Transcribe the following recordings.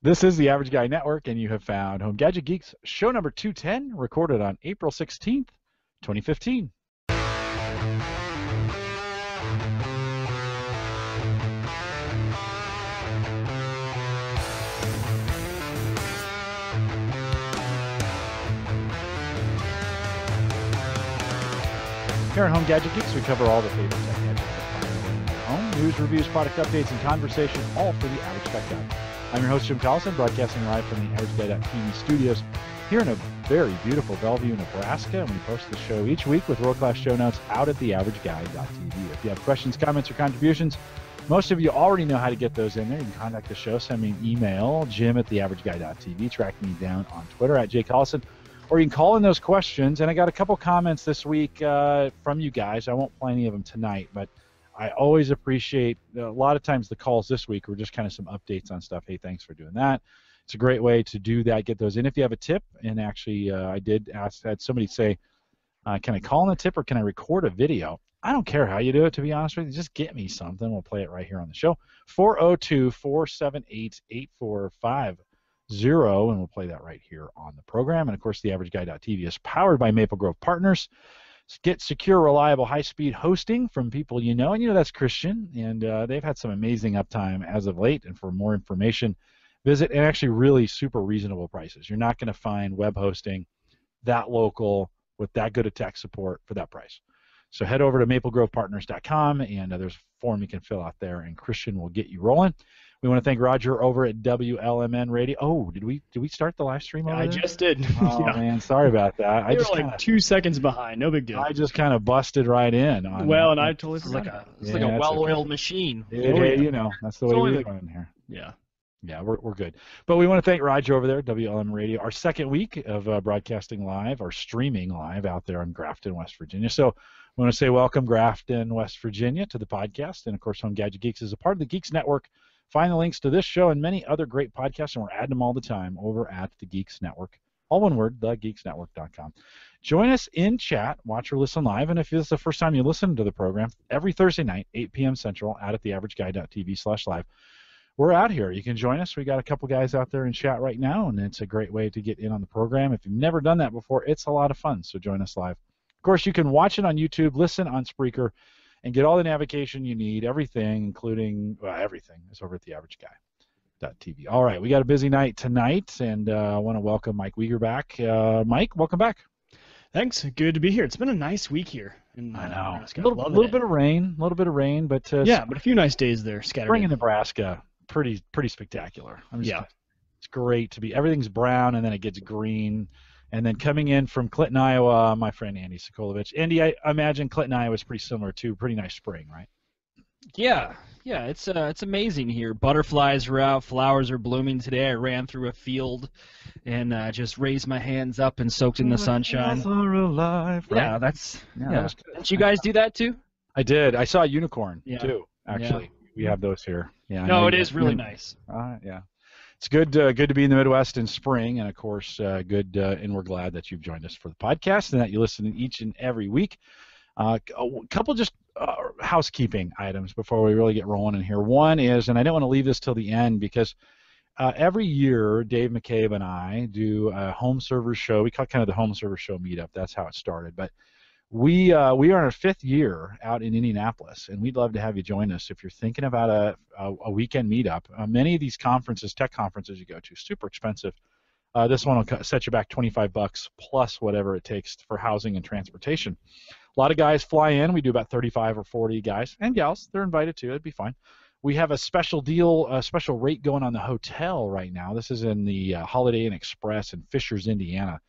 This is the Average Guy Network, and you have found Home Gadget Geeks, show number 210, recorded on April 16th, 2015. Here at Home Gadget Geeks, we cover all the favorite tech gadgets that find in your home, news, reviews, product updates, and conversation, all for the Average Tech Guy. I'm your host, Jim Collison, broadcasting live from the AverageGuy.tv studios here in a very beautiful Bellevue, Nebraska, and we post the show each week with world-class show notes out at the AverageGuy.tv. If you have questions, comments, or contributions, most of you already know how to get those in there. You can contact the show, send me an email, jim@theaverageguy.tv, track me down on Twitter @jcollison, or you can call in those questions. And I got a couple comments this week from you guys. I won't play any of them tonight, but I always appreciate, a lot of times the calls this week were just kind of some updates on stuff. Hey, thanks for doing that. It's a great way to do that, get those in. If you have a tip, and actually I did ask, had somebody say, can I call in a tip or can I record a video? I don't care how you do it, to be honest with you. Just get me something. We'll play it right here on the show. 402-478-8450. And we'll play that right here on the program. And of course, the AverageGuy.tv is powered by Maple Grove Partners. Get secure, reliable, high-speed hosting from people you know, and you know that's Christian, and they've had some amazing uptime as of late. And for more information, visit, and actually really super reasonable prices. You're not going to find web hosting that local with that good of tech support for that price. So head over to maplegrovepartners.com, and there's a form you can fill out there, and Christian will get you rolling. We want to thank Roger over at WLMN Radio. Oh, did we start the live stream over there? I just did. Oh, yeah. Man, sorry about that. I just like 2 seconds behind. No big deal. I just kind of busted right in. On well, and I totally It's forgot. like a well-oiled machine. Yeah, you know, that's the way we do it in here. Yeah. Yeah, we're good. But we want to thank Roger over there at WLM Radio, our second week of broadcasting live, or streaming live out there in Grafton, West Virginia. So we want to say welcome, Grafton, West Virginia, to the podcast. And, of course, Home Gadget Geeks is a part of the Geeks Network. Find the links to this show and many other great podcasts, and we're adding them all the time over at the Geeks Network. All one word, thegeeksnetwork.com. Join us in chat, watch or listen live, and if this is the first time you listen to the program, every Thursday night, 8 p.m. Central, out at theaverageguy.tv/live. We're out here. You can join us. We got a couple guys out there in chat right now, and it's a great way to get in on the program. If you've never done that before, it's a lot of fun, so join us live. Of course, you can watch it on YouTube, listen on Spreaker, and get all the navigation you need, everything, including, everything is over at theaverageguy.tv. All right, we got a busy night tonight, and I want to welcome Mike Weger back. Mike, welcome back. Thanks. Good to be here. It's been a nice week here. I know. Nebraska. A little bit of rain, but yeah, but a few nice days there scattered. Spring in Nebraska, pretty spectacular. It's great to be. Everything's brown, and then it gets green. And then coming in from Clinton, Iowa, my friend Andy Sokolovich. Andy, I imagine Clinton, Iowa is pretty similar too. Pretty nice spring, right? Yeah, it's amazing here. Butterflies are out, flowers are blooming today. I ran through a field and just raised my hands up and soaked in the sunshine. Are alive, right? Yeah, that was good. Didn't you guys do that too? I did. I saw a unicorn too. Actually, we have those here. Yeah. No, it is really nice. Yeah. It's good to be in the Midwest in spring, and of course, good, and we're glad that you've joined us for the podcast and that you listen each and every week. A couple just housekeeping items before we really get rolling in here. One is, and I don't want to leave this till the end because every year Dave McCabe and I do a home server show. We call it kind of the home server show meetup. That's how it started, but we are in our 5th year out in Indianapolis, and we'd love to have you join us if you're thinking about a weekend meetup. Many of these conferences, tech conferences you go to, super expensive. This one will set you back $25 plus whatever it takes for housing and transportation. A lot of guys fly in. We do about 35 or 40 guys and gals. They're invited too. It'd be fine. We have a special deal, a special rate going on the hotel right now. This is in the Holiday Inn Express in Fishers, Indiana.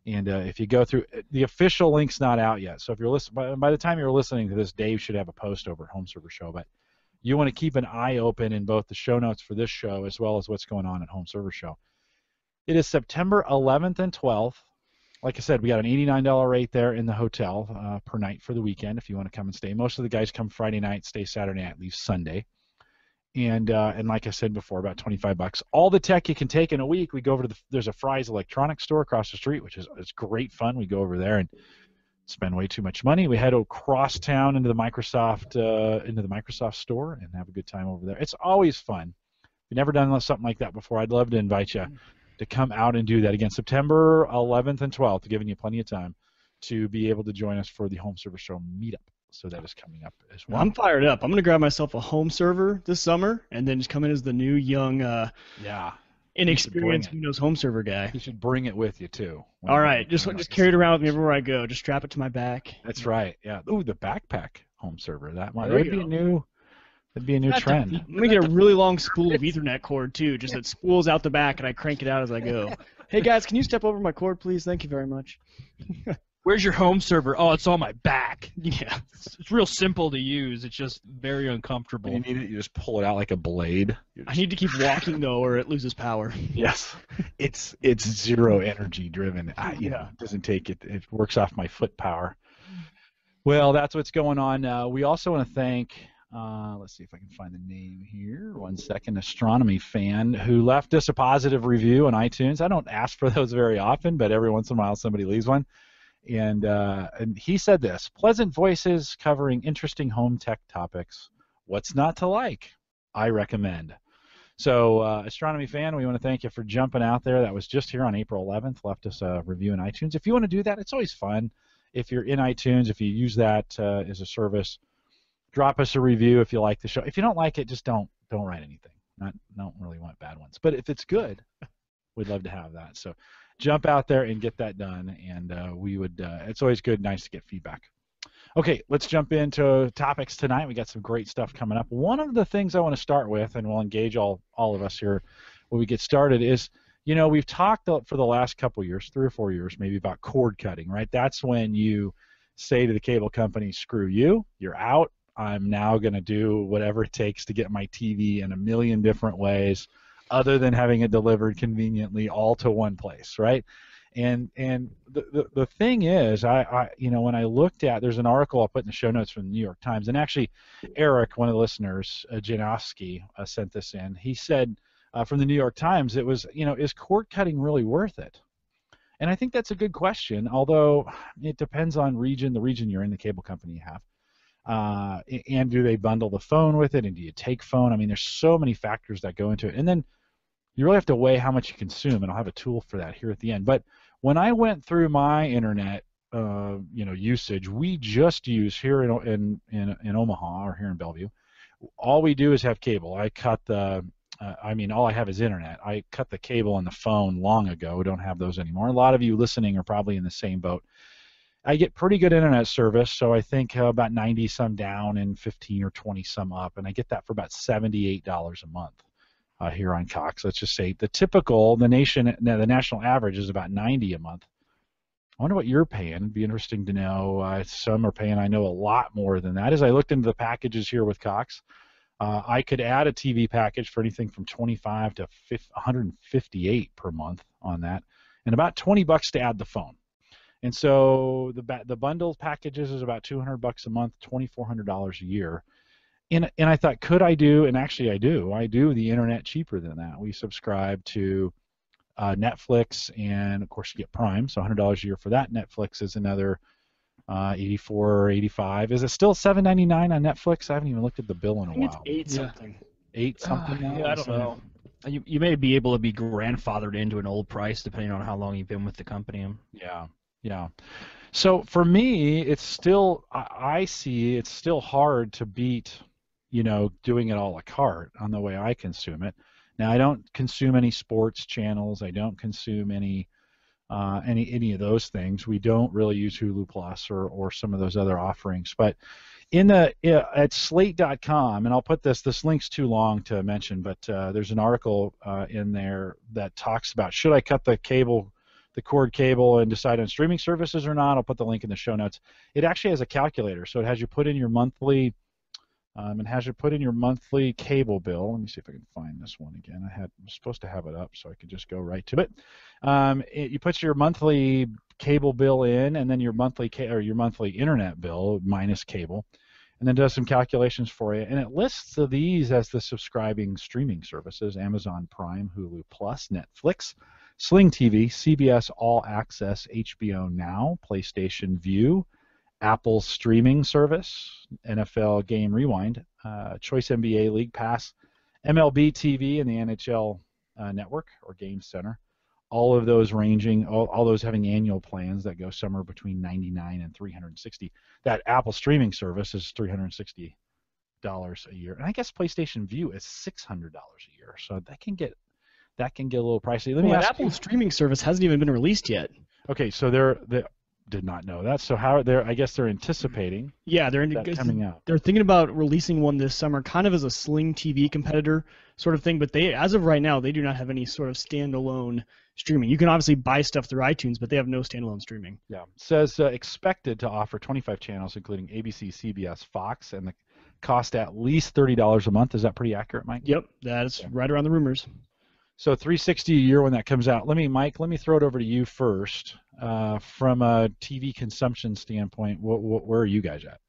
And if you go through, the official link's not out yet. So if you're listening, by the time you're listening to this, Dave should have a post over at Home Server Show. But you want to keep an eye open in both the show notes for this show as well as what's going on at Home Server Show. It is September 11th and 12th. Like I said, we got an $89 rate there in the hotel per night for the weekend if you want to come and stay. Most of the guys come Friday night, stay Saturday night, leave Sunday. And like I said before, about $25. All the tech you can take in a week. We go over to there's a Fry's electronics store across the street, which is great fun. We go over there and spend way too much money. We head across town into the Microsoft store and have a good time over there. It's always fun you've never done something like that before, I'd love to invite you to come out and do that again. September 11th and 12th, giving you plenty of time to be able to join us for the Home Server Show meetup. So that is coming up as well. I'm fired up. I'm going to grab myself a home server this summer and then just come in as the new young, inexperienced Windows home server guy. You should bring it with you, too. All right. Just carry it around with me everywhere I go. Just strap it to my back. That's right. Yeah. Ooh, the backpack home server. That'd be a new trend. I'm going to get a really long spool of Ethernet cord, too, just that spools out the back and I crank it out as I go. Hey, guys, can you step over my cord, please? Thank you very much. Where's your home server? Oh, it's on my back. Yeah. It's real simple to use. It's just very uncomfortable. When you need it, you just pull it out like a blade. I need to keep walking, though, or it loses power. Yes. It's zero energy driven. It doesn't take it. It works off my foot power. Well, that's what's going on. We also want to thank, let's see if I can find the name here. 1 second. Astronomy Fan, who left us a positive review on iTunes. I don't ask for those very often, but every once in a while somebody leaves one. And he said this: pleasant voices covering interesting home tech topics. What's not to like? I recommend. So, Astronomy Fan, we want to thank you for jumping out there. That was just here on April 11th. Left us a review in iTunes. If you want to do that, it's always fun. If you're in iTunes, if you use that as a service, drop us a review if you like the show. If you don't like it, just don't write anything. Don't really want bad ones. But if it's good, we'd love to have that. So jump out there and get that done, and we would. It's always nice to get feedback. Okay, let's jump into topics tonight. We got some great stuff coming up. One of the things I want to start with, and we'll engage all of us here when we get started, is we've talked for the last couple years, 3 or 4 years, maybe about cord cutting, right? That's when you say to the cable company, "Screw you, you're out. I'm now going to do whatever it takes to get my TV in a million different ways, other than having it delivered conveniently all to one place," right? And the thing is, I when I looked at, there's an article I'll put in the show notes from the New York Times, and actually Eric, one of the listeners, Janowski, sent this in. He said from the New York Times, it was, is cord cutting really worth it? And I think that's a good question, although it depends on the region you're in, the cable company you have. And do they bundle the phone with it, and do you take phone? I mean, there's so many factors that go into it, and then you really have to weigh how much you consume, and I'll have a tool for that here at the end. But when I went through my internet, usage, we just use here in Omaha or here in Bellevue, all we do is have cable. I cut all I have is internet. I cut the cable and the phone long ago. We don't have those anymore. A lot of you listening are probably in the same boat. I get pretty good internet service, so I think about 90 some down and 15 or 20 some up, and I get that for about $78 a month here on Cox. Let's just say the national average is about 90 a month. I wonder what you're paying. It'd be interesting to know. Some are paying, I know, a lot more than that. As I looked into the packages here with Cox, I could add a TV package for anything from $25 to $158 per month on that, and about $20 to add the phone. And so the bundle packages is about $200 a month, $2,400 a year. And I thought, could I do? And actually, I do the internet cheaper than that. We subscribe to Netflix, and of course you get Prime, so $100 a year for that. Netflix is another $84 or $85. Is it still $7.99 on Netflix? I haven't even looked at the bill in a while. It's 8 something. 8 something now? Yeah, I don't know. You may be able to be grandfathered into an old price depending on how long you've been with the company. Yeah. So for me, it's still, I see it's still hard to beat, doing it a la carte on the way I consume it. Now, I don't consume any sports channels. I don't consume any of those things. We don't really use Hulu Plus or some of those other offerings. But at Slate.com, and I'll put this link's too long to mention, but there's an article in there that talks about, should I cut the cord cable and decide on streaming services or not? I'll put the link in the show notes. It actually has a calculator, so it has you put in your monthly cable bill. Let me see if I can find this one again. I'm supposed to have it up so I could just go right to it. You put your monthly cable bill in, and then your monthly internet bill minus cable, and then does some calculations for you. And it lists these as the subscribing streaming services: Amazon Prime, Hulu Plus, Netflix, Sling TV, CBS All Access, HBO Now, PlayStation View, Apple's streaming service, NFL Game Rewind, Choice NBA League Pass, MLB TV and the NHL network or Game Center. All of those ranging, all those having annual plans that go somewhere between $99 and $360. That Apple streaming service is $360 a year, and I guess PlayStation View is $600 a year. So that can get a little pricey. Let me ask Apple streaming service hasn't even been released yet. Okay, so they did not know that. So how I guess they're anticipating. Yeah, they're coming out. They're thinking about releasing one this summer, kind of as a Sling TV competitor sort of thing. But as of right now, they do not have any sort of standalone streaming. You can obviously buy stuff through iTunes, but they have no standalone streaming. Yeah, it says expected to offer 25 channels, including ABC, CBS, Fox, and the cost at least $30 a month. Is that pretty accurate, Mike? Yep, that's right around the rumors. So $360 a year when that comes out. Mike, let me throw it over to you first. From a TV consumption standpoint, where are you guys at?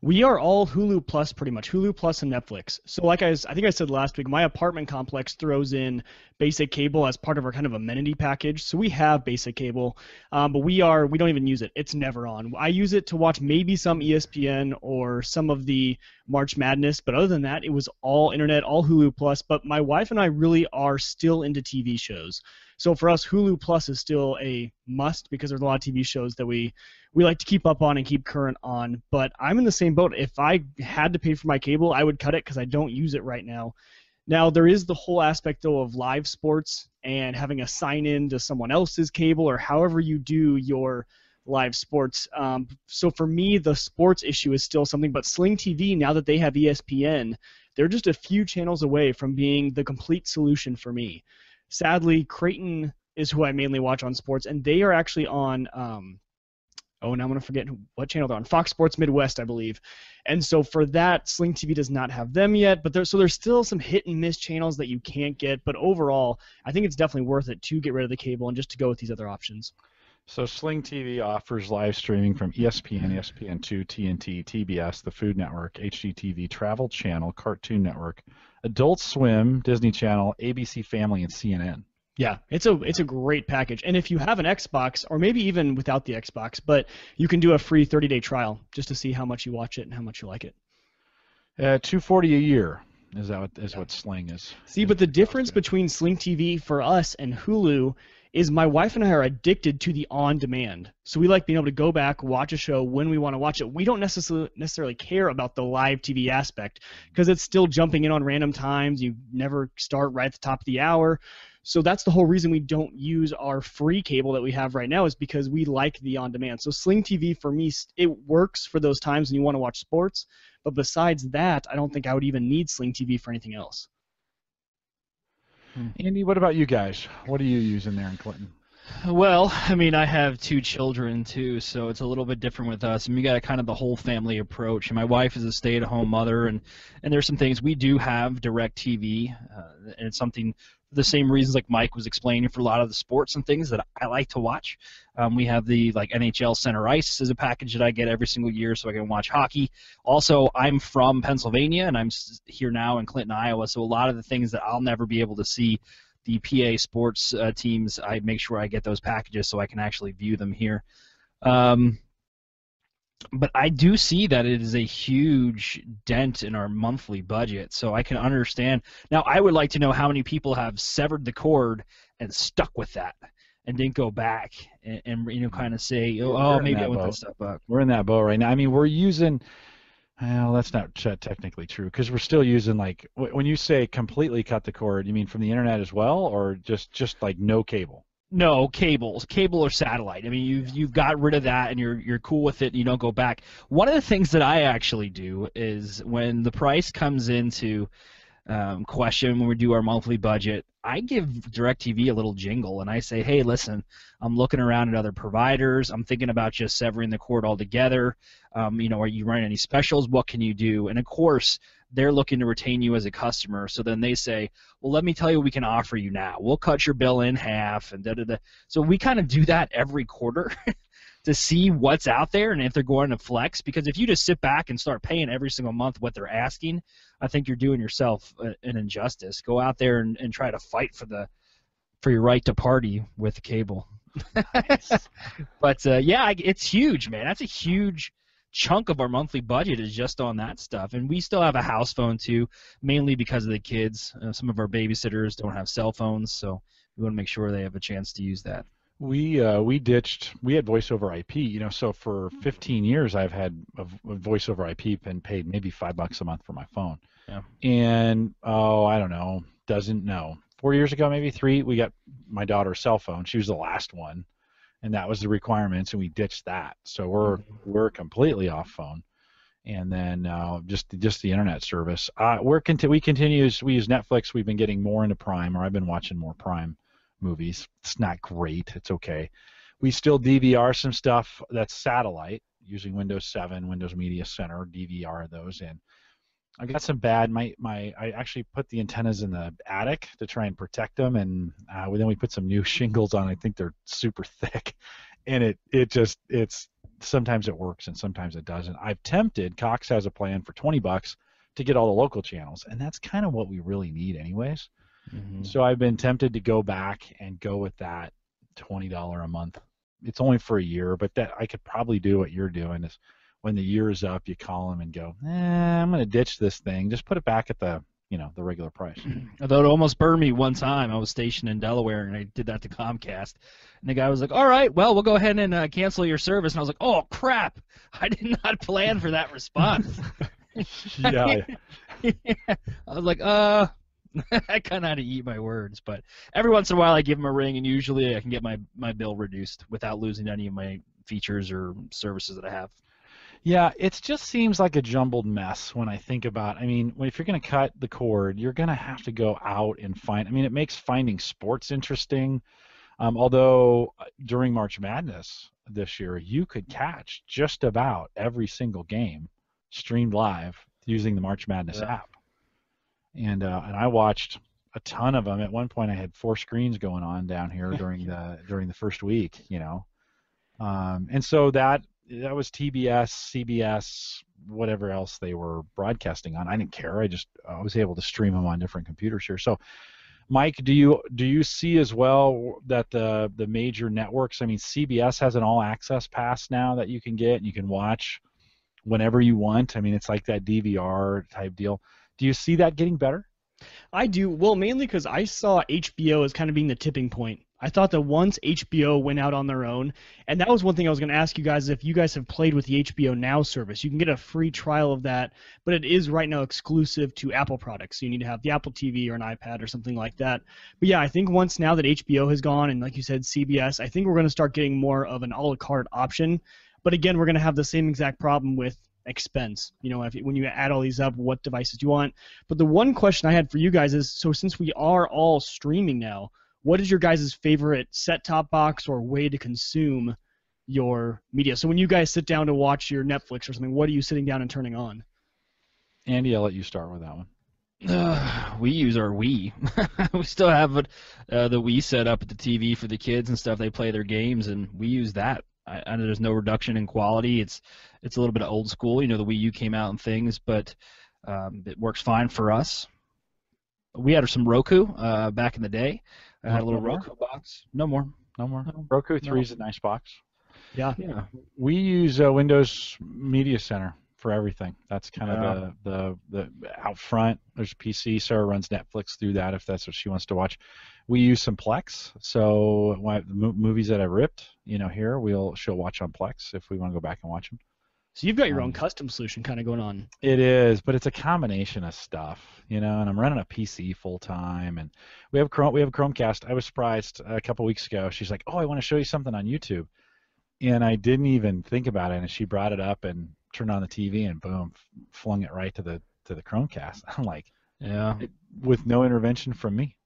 We are all Hulu Plus, pretty much. Hulu Plus and Netflix. So like I think I said last week, my apartment complex throws in basic cable as part of our kind of amenity package. So we have basic cable, but we don't even use it. It's never on. I use it to watch maybe some ESPN or some of the March Madness, but other than that, it was all internet, all Hulu Plus. But my wife and I really are still into TV shows. So for us, Hulu Plus is still a must because there's a lot of TV shows that we like to keep up on and keep current on. But I'm in the same boat. If I had to pay for my cable, I would cut it because I don't use it right now. Now, there is the whole aspect, though, of live sports and having a sign-in to someone else's cable or however you do your live sports. So for me, the sports issue is still something. But Sling TV, now that they have ESPN, they're just a few channels away from being the complete solution for me. Sadly, Creighton is who I mainly watch on sports, and they are actually on now I'm going to forget what channel they're on. Fox Sports Midwest, I believe. And so for that, Sling TV does not have them yet, but there's still some hit and miss channels that you can't get. But overall, I think it's definitely worth it to get rid of the cable and just to go with these other options. So Sling TV offers live streaming from ESPN, ESPN2, TNT, TBS, the Food Network, HGTV, Travel Channel, Cartoon Network, Adult Swim, Disney Channel, ABC Family, and CNN. Yeah, it's a great package. And if you have an Xbox, or maybe even without the Xbox, but you can do a free 30-day trial just to see how much you watch it and how much you like it. $240 a year is what Sling is. See, but the difference between Sling TV for us and Hulu is my wife and I are addicted to the on-demand. So we like being able to go back, watch a show when we want to watch it. We don't necessarily care about the live TV aspect because it's still jumping in on random times. You never start right at the top of the hour. So that's the whole reason we don't use our free cable that we have right now is because we like the on-demand. So Sling TV, for me, it works for those times when you want to watch sports. But besides that, I don't think I would even need Sling TV for anything else. Andy, what about you guys? What are you using there in Clinton? Well, I mean, I have 2 children too, so it's a little bit different with us. And we got kind of the whole family approach. And my wife is a stay-at-home mother, and there's some things we do have DirecTV, and it's something for the same reasons like Mike was explaining for a lot of the sports and things that I like to watch. We have the NHL Center Ice is a package that I get every single year so I can watch hockey. Also, I'm from Pennsylvania, and I'm here now in Clinton, Iowa, so a lot of the things that I'll never be able to see the PA sports teams, I make sure I get those packages so I can actually view them here. But I do see that it is a huge dent in our monthly budget, so I can understand. Now, I would like to know how many people have severed the cord and stuck with that and didn't go back and kind of say, maybe I want that stuff back. We're in that boat right now. I mean, we're using. Well, that's not technically true because we're still using when you say completely cut the cord, you mean from the internet as well, or just like no cable? No, cable or satellite. I mean, you've got rid of that and you're cool with it and you don't go back. One of the things that I actually do is when the price comes into question when we do our monthly budget, I give DirecTV a little jingle and I say, hey, listen, I'm looking around at other providers. I'm thinking about just severing the cord altogether. Are you running any specials? What can you do? And of course, they're looking to retain you as a customer. So then they say, well, let me tell you what we can offer you now. We'll cut your bill in half and da-da-da. So we kind of do that every quarter to see what's out there and if they're going to flex. Because if you just sit back and start paying every single month what they're asking, I think you're doing yourself an injustice. Go out there and try to fight for your right to party with cable. But, yeah, it's huge, man. That's a huge chunk of our monthly budget is just on that stuff. And we still have a house phone too, mainly because of the kids. Some of our babysitters don't have cell phones, so we want to make sure they have a chance to use that. We had voice over IP, so for 15 years I've had a voice over IP and paid maybe $5 a month for my phone. Yeah. And I don't know, 4 years ago, maybe 3, we got my daughter's cell phone. She was the last one, and that was the requirements, and we ditched that. So we're completely off phone, and then just the internet service. We use Netflix. We've been getting more into Prime, or I've been watching more Prime movies. It's not great. It's okay. We still DVR some stuff that's satellite, using Windows 7, Windows Media Center, DVR those in. I got some bad. I actually put the antennas in the attic to try and protect them, and then we put some new shingles on. I think they're super thick, and it's sometimes it works and sometimes it doesn't. I've tempted. Cox has a plan for $20 to get all the local channels, and that's kind of what we really need, anyways. Mm-hmm. So I've been tempted to go back and go with that $20 a month. It's only for a year, but that I could probably do what you're doing is when the year is up, you call them and go, I'm going to ditch this thing. Just put it back at the regular price. Although it almost burned me one time. I was stationed in Delaware, and I did that to Comcast. And the guy was like, all right, well, we'll go ahead and cancel your service. And I was like, oh, crap. I did not plan for that response. Yeah. I was like, I kind of had to eat my words. But every once in a while, I give him a ring, and usually I can get my bill reduced without losing any of my features or services that I have. Yeah, it just seems like a jumbled mess when I think about. If you're going to cut the cord, you're going to have to go out and find. It makes finding sports interesting. Although during March Madness this year, you could catch just about every single game streamed live using the March Madness app. And I watched a ton of them. At one point, I had 4 screens going on down here during the first week. And so that was TBS, CBS, whatever else they were broadcasting on. I didn't care. I was able to stream them on different computers here. So, Mike, do you see as well that the major networks? CBS has an all-access pass now that you can get, and you can watch whenever you want. It's like that DVR type deal. Do you see that getting better? I do. Well, mainly because I saw HBO as kind of being the tipping point. I thought that once HBO went out on their own, and that was one thing I was going to ask you guys, if you guys have played with the HBO Now service. You can get a free trial of that, but it is right now exclusive to Apple products. So you need to have the Apple TV or an iPad or something like that. But yeah, I think once now that HBO has gone, and like you said, CBS, I think we're going to start getting more of an a la carte option. But again, we're going to have the same exact problem with expense. When you add all these up, what devices do you want? But the one question I had for you guys is, so since we are all streaming now, what is your guys' favorite set-top box or way to consume your media? So when you guys sit down to watch your Netflix or something, what are you sitting down and turning on? Andy, I'll let you start with that one. We use our Wii. We still have the Wii set up at the TV for the kids and stuff. They play their games, and we use that. I know there's no reduction in quality. It's a little bit of old school. The Wii U came out and things, but it works fine for us. We had some Roku back in the day. I had a little Roku box. No more. Roku 3 is a nice box. Yeah. We use Windows Media Center for everything. That's kind of the out front. There's a PC. Sarah runs Netflix through that if that's what she wants to watch. We use some Plex. So the movies that I ripped, here, she'll watch on Plex if we want to go back and watch them. So you've got your own custom solution kind of going on. It is, but it's a combination of stuff, and I'm running a PC full time, and we have a Chromecast. I was surprised a couple weeks ago. She's like, "Oh, I want to show you something on YouTube," and I didn't even think about it. And she brought it up and turned on the TV, and boom, flung it right to the Chromecast. I'm like, yeah, with no intervention from me.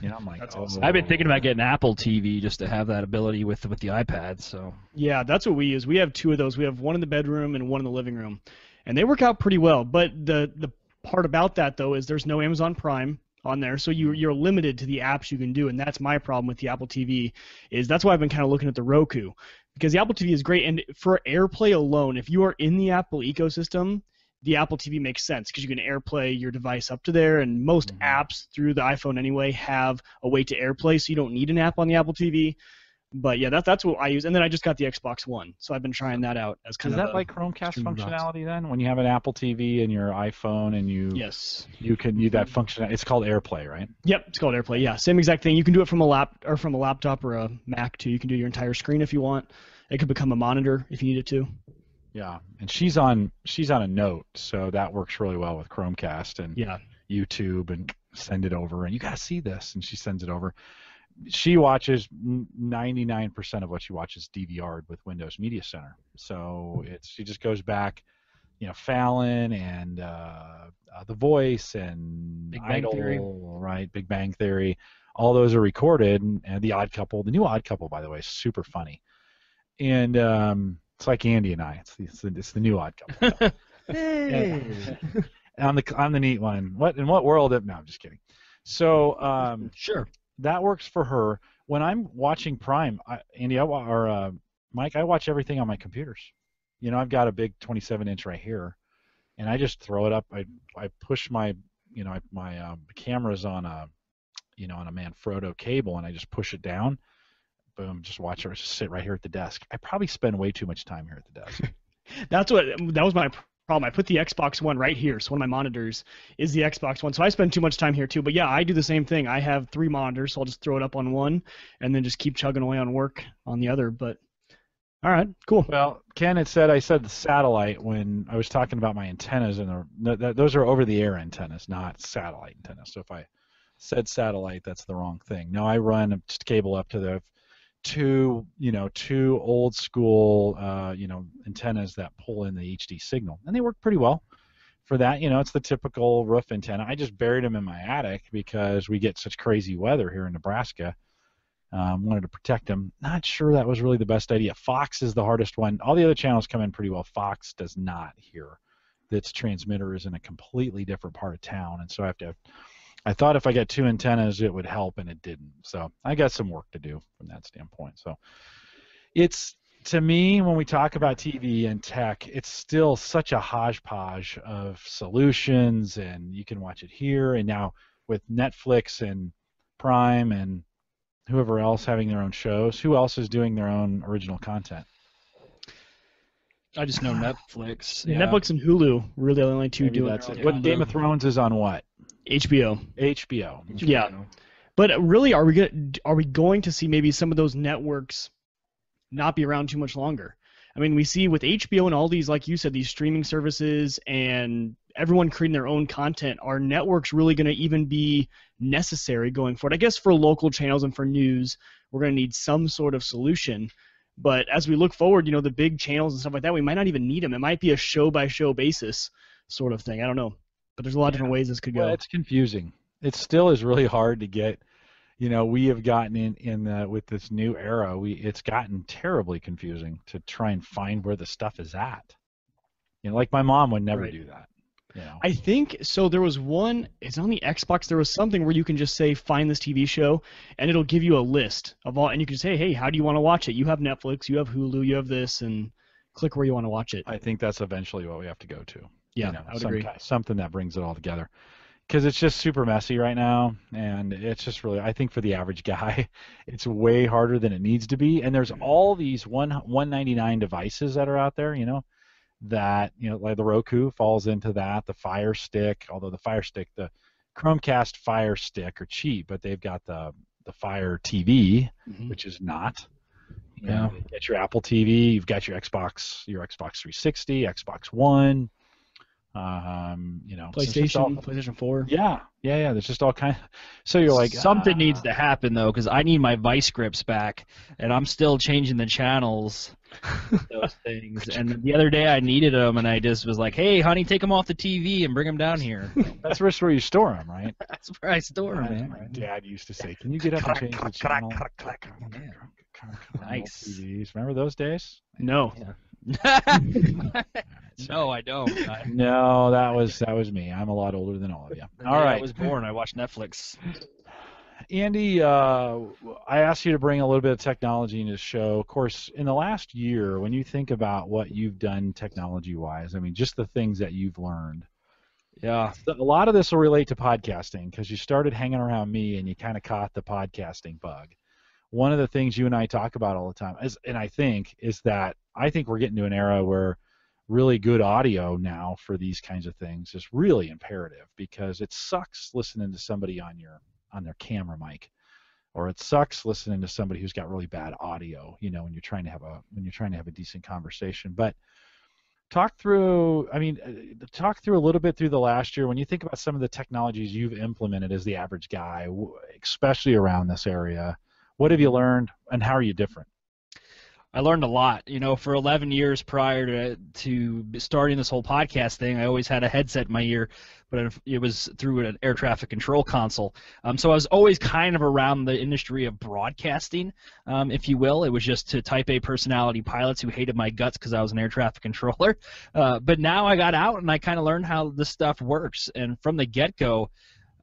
I'm like, that's awesome. I've been thinking about getting Apple TV just to have that ability with the iPad. So yeah, that's what we use. We have 2 of those. We have one in the bedroom and one in the living room, and they work out pretty well. But the part about that though is there's no Amazon Prime on there, so you're limited to the apps you can do, and that's my problem with the Apple TV. That's why I've been kind of looking at the Roku, because the Apple TV is great, and for AirPlay alone, if you are in the Apple ecosystem, the Apple TV makes sense because you can AirPlay your device up to there, and most apps through the iPhone anyway have a way to AirPlay, so you don't need an app on the Apple TV. But yeah, that's what I use. And then I just got the Xbox One, so I've been trying that out as kind Is of that like Chromecast streaming box. functionality then? When you have an Apple TV and your iPhone and Yes. you can use that function. It's called AirPlay, right? Yep, it's called AirPlay. Yeah, same exact thing. You can do it from a laptop or a Mac too. You can do your entire screen if you want. It could become a monitor if you need it to. Yeah, and she's on a Note, so that works really well with Chromecast and YouTube, and send it over. And you gotta see this, and she sends it over. She watches 99% of what she watches DVR'd with Windows Media Center. So she just goes back, Fallon and The Voice and Big Bang Idol, Theory. right? Big Bang Theory. All those are recorded, and The Odd Couple. The new Odd Couple, by the way, is super funny. And it's like Andy and I. It's the new Odd Couple. Hey. I'm the neat one. What in what world? No, I'm just kidding. So Sure. that works for her. When I'm watching Prime, Andy, or Mike, I watch everything on my computers. I've got a big 27-inch right here, and I just throw it up. I push my my camera's on a on a Manfrotto cable, and I just push it down. Boom, just watch it. Just sit right here at the desk. I probably spend way too much time here at the desk. That was my problem. I put the Xbox One right here, so one of my monitors is the Xbox One. So I spend too much time here too. But yeah, I do the same thing. I have 3 monitors, so I'll just throw it up on one, and then just keep chugging away on work on the other. But all right, cool. Well, Ken had said I said the satellite when I was talking about my antennas, and those are over-the-air antennas, not satellite antennas. So if I said satellite, that's the wrong thing. No, I run just cable up to the two old school antennas that pull in the HD signal, and they work pretty well for that. It's the typical roof antenna. I just buried them in my attic because we get such crazy weather here in Nebraska. Wanted to protect them. Not sure that was really the best idea. Fox is the hardest one. All the other channels come in pretty well. Fox does not here. Its transmitter is in a completely different part of town, and so I thought if I got 2 antennas, it would help, and it didn't. So I got some work to do from that standpoint. So it's, to me, when we talk about TV and tech, it's still such a hodgepodge of solutions, and you can watch it here. And now with Netflix and Prime and whoever else having their own shows, who else is doing their own original content? I just know Netflix. Yeah. Netflix and Hulu really are the only two Maybe doing that's it. it. What Game of Thrones is on what? HBO. HBO. Yeah. But really, are we going to see maybe some of those networks not be around too much longer? I mean, we see with HBO and all these, like you said, these streaming services and everyone creating their own content, are networks really going to even be necessary going forward? I guess for local channels and for news, we're going to need some sort of solution. But as we look forward, the big channels and stuff like that, we might not even need them. It might be a show-by-show basis sort of thing. I don't know. But there's a lot of different ways this could go. Well, it's confusing. It still is really hard to get. We have gotten in with this new era. It's gotten terribly confusing to try and find where the stuff is at. Like my mom would never do that. I think so. There was one. It's on the Xbox. There was something where you can just say find this TV show, and it'll give you a list of all. And you can say, hey, how do you want to watch it? You have Netflix. You have Hulu. You have this, and click where you want to watch it. I think that's eventually what we have to go to. Yeah, I would agree. Something that brings it all together, because it's just super messy right now, and it's just really, I think for the average guy, it's way harder than it needs to be. And there's all these $199 devices that are out there, that like the Roku falls into that, the Fire Stick, although the Fire Stick, the Chromecast Fire Stick are cheap, but they've got the Fire TV, which is not. You get your Apple TV, you've got your Xbox 360, Xbox One. PlayStation 4. Yeah. There's just all kind. So you're like, something needs to happen though, because I need my vice grips back, and I'm still changing the channels. Those things. And the other day I needed them, and I just was like, "Hey, honey, take them off the TV and bring them down here." That's where you store them, right? That's where I store them. My dad used to say, "Can you get up and change the channel?" Nice. TVs. Remember those days? No. No, I don't. No, that was me. I'm a lot older than all of you. All right. I was born. I watched Netflix. Andy, I asked you to bring a little bit of technology into the show. Of course, in the last year, when you think about what you've done technology-wise, I mean, just the things that you've learned. Yeah. A lot of this will relate to podcasting because you started hanging around me and you kind of caught the podcasting bug. one of the things you and I talk about all the time is, and I think we're getting to an era where really good audio now for these kinds of things is really imperative, because it sucks listening to somebody on their camera mic, or it sucks listening to somebody who's got really bad audio, when you're trying to have a decent conversation. But talk through a little bit through the last year when you think about some of the technologies you've implemented as the average guy, especially around this area. What have you learned, and how are you different? I learned a lot. For 11 years prior to starting this whole podcast thing, I always had a headset in my ear, but it was through an air traffic control console. So I was always kind of around the industry of broadcasting, if you will. It was just to Type A personality pilots who hated my guts because I was an air traffic controller. But now I got out and I kind of learned how this stuff works. And from the get-go,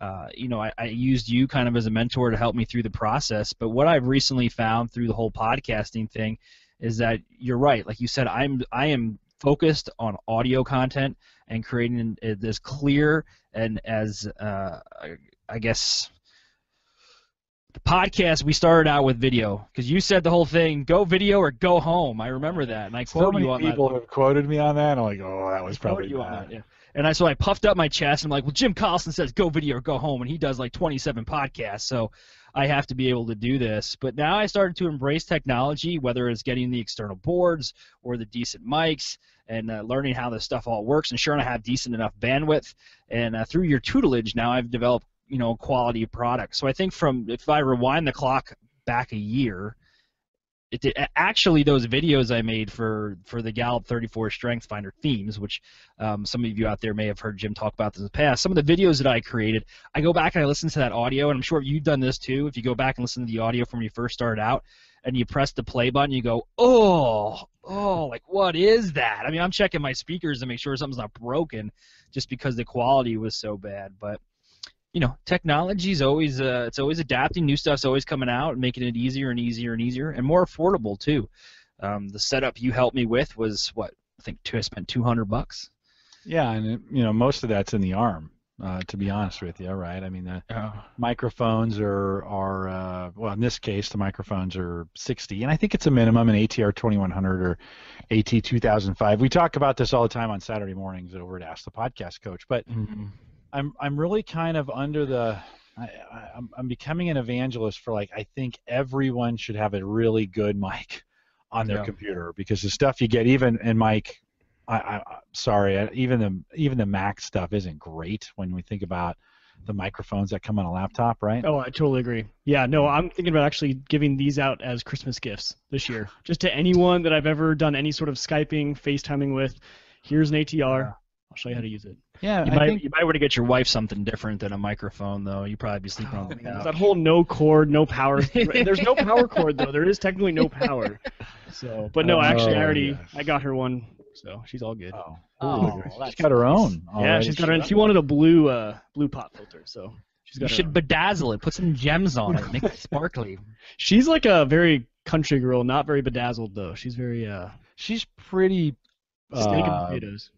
I used you kind of as a mentor to help me through the process. But what I've recently found through the whole podcasting thing is that you're right. Like you said, I am focused on audio content and creating this clear and as I guess the podcast we started out with video, because you said the whole thing, go video or go home. I remember that, and I quoted you on that. So many people have quoted me on that, and I'm like, oh, that was probably bad. Yeah. And so I puffed up my chest, and I'm like, well, Jim Collison says go video or go home, and he does like 27 podcasts, so I have to be able to do this. But now I started to embrace technology, whether it's getting the external boards or the decent mics, and learning how this stuff all works, and sure I have decent enough bandwidth. And through your tutelage, now I've developed quality product. So I think if I rewind the clock back a year, actually those videos I made for the Gallup 34 Strength Finder themes, which some of you out there may have heard Jim talk about this in the past, some of the videos that I created, I go back and I listen to that audio, and I'm sure you've done this too. If you go back and listen to the audio from when you first started out, and you press the play button, you go, oh, like what is that? I mean, I'm checking my speakers to make sure something's not broken just because the quality was so bad. But technology's always it's always adapting. New stuff's always coming out and making it easier and easier and easier and more affordable too. The setup you helped me with was what I think I spent $200. Yeah, and most of that's in the arm. To be honest with you, right? I mean, the microphones are well, in this case, the microphones are 60, and I think it's a minimum an ATR 2100 or AT 2005. We talk about this all the time on Saturday mornings over at Ask the Podcast Coach, but. Mm-hmm. I'm really kind of under the I'm becoming an evangelist for I think everyone should have a really good mic on their computer, because the stuff you get even the Mac stuff isn't great when we think about the microphones that come on a laptop, right? Oh, I totally agree. Yeah, no, I'm thinking about actually giving these out as Christmas gifts this year, just to anyone that I've ever done any sort of Skyping, FaceTiming with. Here's an ATR. I'll show you how to use it. Yeah, you might want to get your wife something different than a microphone, though. You probably be sleeping on the couch. That whole no cord, no power. There's no power cord though. There is technically no power. So, but no, actually, I got her one, so she's all good. She's got her own. Yeah, she's got her own. She wanted a blue pop filter, so she's got. You should bedazzle it. Put some gems on it. Make it sparkly. She's like a very country girl, not very bedazzled though. She's very. She's pretty. Steak and potatoes.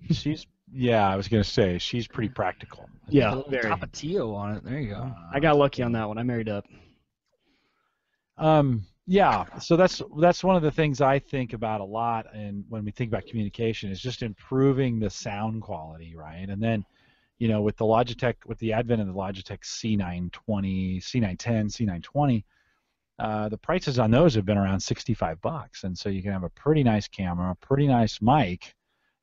Yeah, I was going to say, she's pretty practical. Yeah, a little Tapatio on it. There you go. I got lucky on that one. I married up. Yeah, so that's one of the things I think about a lot, and when we think about communication, is just improving the sound quality, right? And then, with the advent of the Logitech C920, C910, C920, the prices on those have been around $65, and so you can have a pretty nice camera, a pretty nice mic.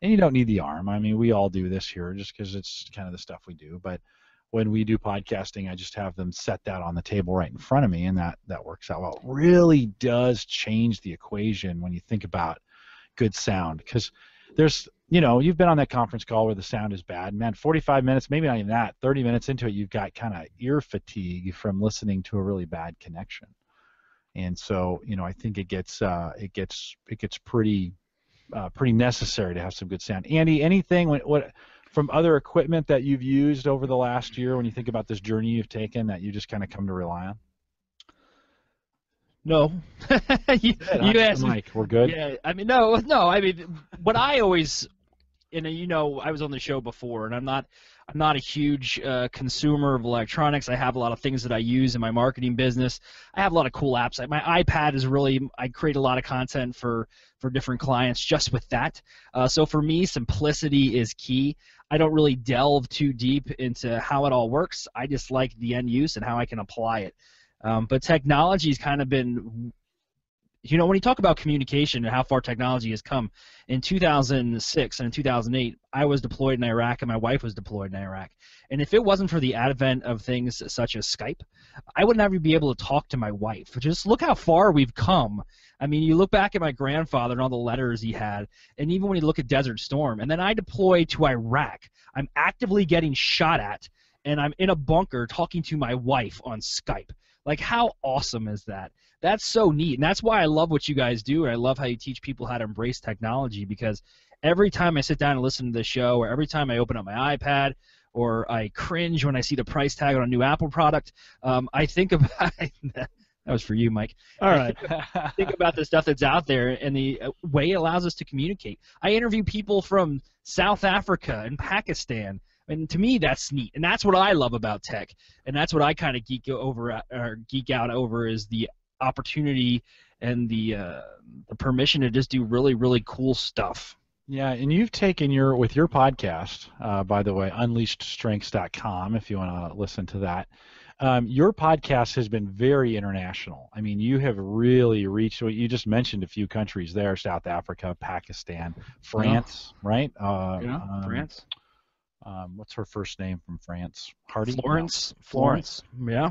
And you don't need the arm. I mean, we all do this here just because it's kind of the stuff we do. But when we do podcasting, I just have them set that on the table right in front of me, and that works out well. It really does change the equation when you think about good sound, because there's, you've been on that conference call where the sound is bad. Man, 45 minutes, maybe not even that, 30 minutes into it, you've got kind of ear fatigue from listening to a really bad connection. And so, I think it gets pretty necessary to have some good sound. Andy, anything what from other equipment that you've used over the last year when you think about this journey you've taken that you just kind of come to rely on? No. you asked Mike, we're good? Yeah, I mean, no. I mean, what I always, I was on the show before, and I'm not a huge consumer of electronics. I have a lot of things that I use in my marketing business. I have a lot of cool apps. My iPad is really, I create a lot of content for different clients just with that. So for me, simplicity is key. I don't really delve too deep into how it all works. I just like the end use and how I can apply it. But technology's kind of been, when you talk about communication and how far technology has come, in 2006 and in 2008, I was deployed in Iraq and my wife was deployed in Iraq. And if it wasn't for the advent of things such as Skype, I would never be able to talk to my wife. Just look how far we've come. I mean, you look back at my grandfather and all the letters he had, and even when you look at Desert Storm, and then I deploy to Iraq, I'm actively getting shot at, and I'm in a bunker talking to my wife on Skype. Like, how awesome is that? That's so neat, and that's why I love what you guys do, and I love how you teach people how to embrace technology, because every time I sit down and listen to the show, or every time I open up my iPad, or I cringe when I see the price tag on a new Apple product, I think about that was for you, Mike. All right. Think about the stuff that's out there and the way it allows us to communicate. I interview people from South Africa and Pakistan. And to me, that's neat, and that's what I love about tech, and that's what I kind of geek out over is the opportunity and the permission to just do really, really cool stuff. Yeah, and you've taken with your podcast, by the way, unleashedstrengths.com, if you want to listen to that. Your podcast has been very international. I mean, you have really reached. You just mentioned a few countries there: South Africa, Pakistan, France, right? France. What's her first name from France? Hardy? Florence. No. Florence. Yeah.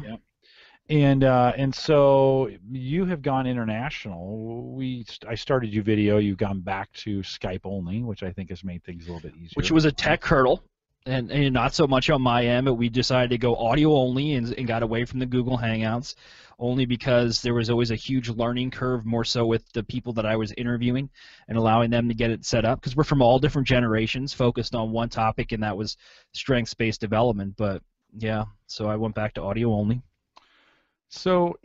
And so you have gone international. I started your video. You've gone back to Skype only, which I think has made things a little bit easier. Which was a tech hurdle, and not so much on my end, but we decided to go audio only and got away from the Google Hangouts, only because there was always a huge learning curve, more so with the people that I was interviewing and allowing them to get it set up, because we're from all different generations focused on one topic, and that was strengths-based development. But yeah, so I went back to audio only. So,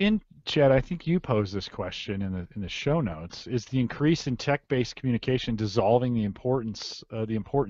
Chad, I think you posed this question in the show notes: is the increase in tech-based communication dissolving the important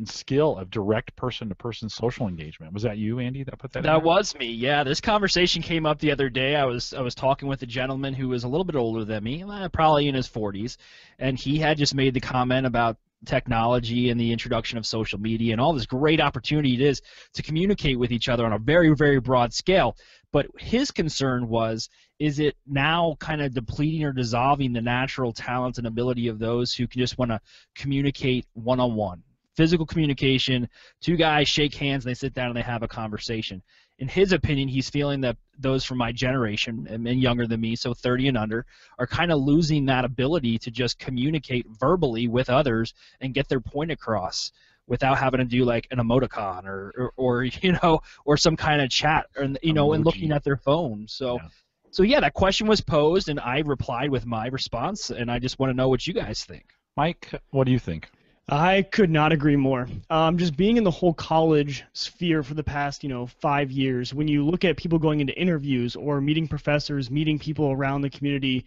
skill of direct person-to-person social engagement? Was that you, Andy, that put that? That was me. Yeah, this conversation came up the other day. I was talking with a gentleman who was a little bit older than me, probably in his 40s, and he had just made the comment about technology and the introduction of social media and all this great opportunity it is to communicate with each other on a very, very broad scale. But his concern was, is it now kind of depleting or dissolving the natural talent and ability of those who can just want to communicate one-on-one? Physical communication, two guys shake hands and they sit down and they have a conversation. In his opinion, he's feeling that those from my generation and younger than me, so 30 and under, are kind of losing that ability to just communicate verbally with others and get their point across without having to do like an emoticon or some kind of chat, and and looking at their phone. So yeah, that question was posed and I replied with my response, and I just want to know what you guys think. Mike, what do you think? I could not agree more. Just being in the whole college sphere for the past, 5 years, when you look at people going into interviews or meeting professors, meeting people around the community,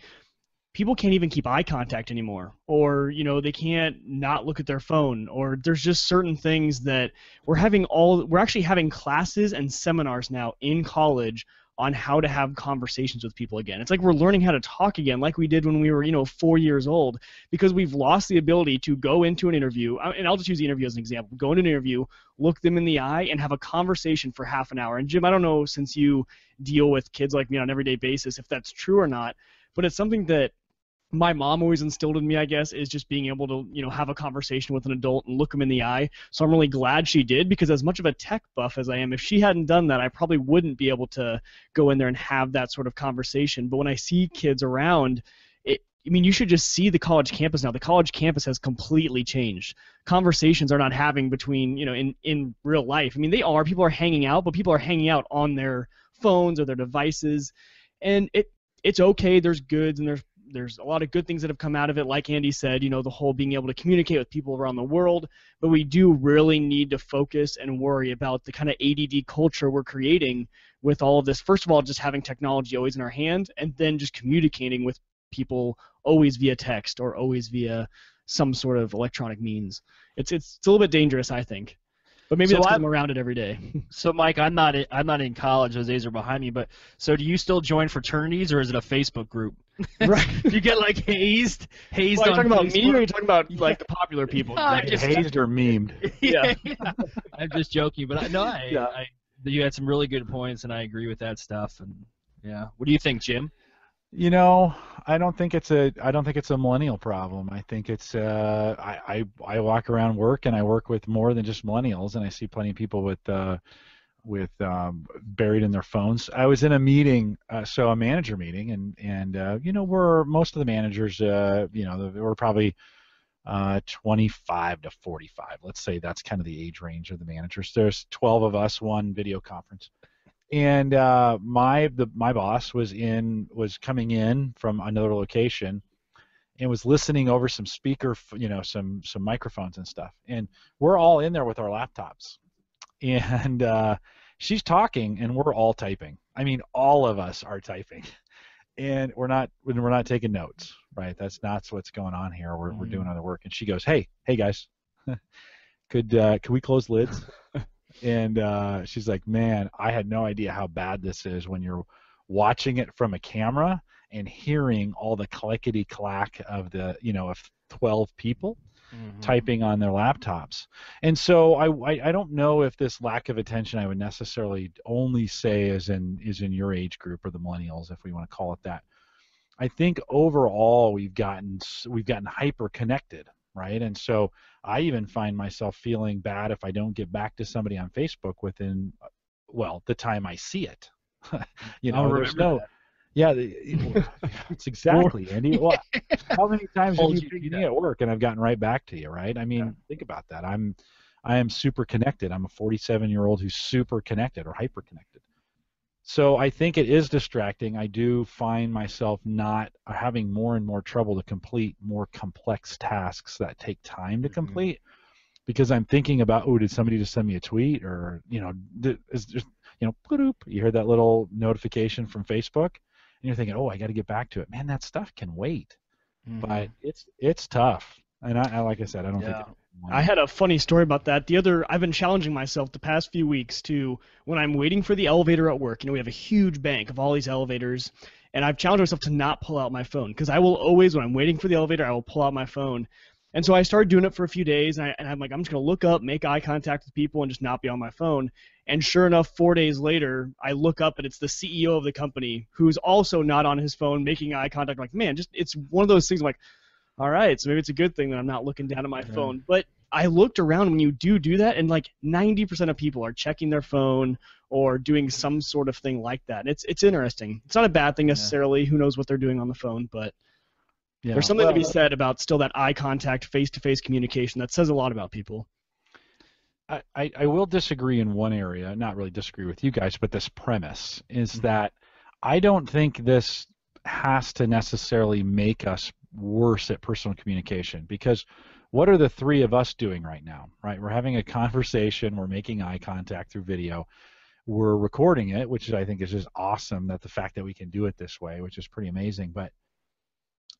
people can't even keep eye contact anymore, or they can't not look at their phone, or there's just certain things that we're actually having classes and seminars now in college on how to have conversations with people again. It's like we're learning how to talk again, like we did when we were 4 years old, because we've lost the ability to go into an interview, and I'll just use the interview as an example. Go into an interview, look them in the eye, and have a conversation for half an hour. And Jim, I don't know, since you deal with kids like me on an everyday basis, if that's true or not, but it's something that my mom always instilled in me, I guess, is just being able to, have a conversation with an adult and look them in the eye. So I'm really glad she did, because as much of a tech buff as I am, if she hadn't done that, I probably wouldn't be able to go in there and have that sort of conversation. But when I see kids around, you should just see the college campus now. The college campus has completely changed. Conversations are not having between, in real life. They are. People are hanging out, but people are hanging out on their phones or their devices. And it's okay. There's goods and there's a lot of good things that have come out of it, like Andy said, the whole being able to communicate with people around the world, but we do really need to focus and worry about the kind of ADD culture we're creating with all of this. First of all, just having technology always in our hand, and then just communicating with people always via text or always via some sort of electronic means. It's a little bit dangerous, I think. But maybe So that's because I'm around it every day. So Mike, I'm not in college. Those days are behind me. But so do you still join fraternities, or is it a Facebook group? Right. Do you get like hazed Well, are you on talking about Facebook? me, or are you talking about like the popular people? No, Like I'm just- hazed or memed. Yeah. I'm just joking, but Yeah. you had some really good points, and I agree with that stuff. And yeah, what do you think, Jim? You know, I don't think it's a millennial problem. I think it's I walk around work and I work with more than just millennials, and I see plenty of people with buried in their phones. I was in a meeting, so a manager meeting, and you know, we're most of the managers, you know, we're probably 25 to 45. Let's say that's kind of the age range of the managers. There's 12 of us, one video conference. And my boss was coming in from another location and was listening over some some microphones and stuff. And we're all in there with our laptops, and she's talking and we're all typing. I mean, all of us are typing, and we're not taking notes, right? That's not what's going on here. We're doing other work. And she goes, hey guys, could we close lids? And she's like, man, I had no idea how bad this is when you're watching it from a camera and hearing all the clickety-clack of of 12 people typing on their laptops. And so I don't know if this lack of attention I would necessarily only say is in your age group, or the millennials, if we want to call it that. I think overall we've gotten hyper connected, right? And so I even find myself feeling bad if I don't get back to somebody on Facebook within, well, the time I see it. You know, there's no, that. Yeah, it's exactly, Andy. Well, how many times have you pinged me at work and I've gotten right back to you, right? I mean, think about that. I am super connected. I'm a 47-year-old who's super connected or hyper connected. So I think it is distracting. I do find myself not having more and more trouble to complete more complex tasks that take time to complete, because I'm thinking about, oh, did somebody just send me a tweet, or is just bloop, you heard that little notification from Facebook, and you're thinking, oh, I got to get back to it. Man, that stuff can wait, but it's tough. And I like I said, I don't think. I had a funny story about that. I've been challenging myself the past few weeks to, when I'm waiting for the elevator at work, we have a huge bank of all these elevators, and I've challenged myself to not pull out my phone, because I will always, when I'm waiting for the elevator, I will pull out my phone. And so I started doing it for a few days, and I'm like, I'm just going to look up, make eye contact with people, and just not be on my phone. And sure enough, 4 days later, I look up, and it's the CEO of the company who's also not on his phone, making eye contact. I'm like, man, it's one of those things. I'm like, all right, so maybe it's a good thing that I'm not looking down at my phone. But I looked around when you do that, and like 90% of people are checking their phone or doing some sort of thing like that. And it's interesting. It's not a bad thing necessarily. Who knows what they're doing on the phone, but there's something to be said about still that eye contact, face-to-face communication that says a lot about people. I will disagree in one area, not really disagree with you guys, but this premise is that I don't think this has to necessarily make us worse at personal communication, because what are the three of us doing right now, right? We're having a conversation, we're making eye contact through video, we're recording it, which I think is just awesome, that the fact that we can do it this way, which is pretty amazing. But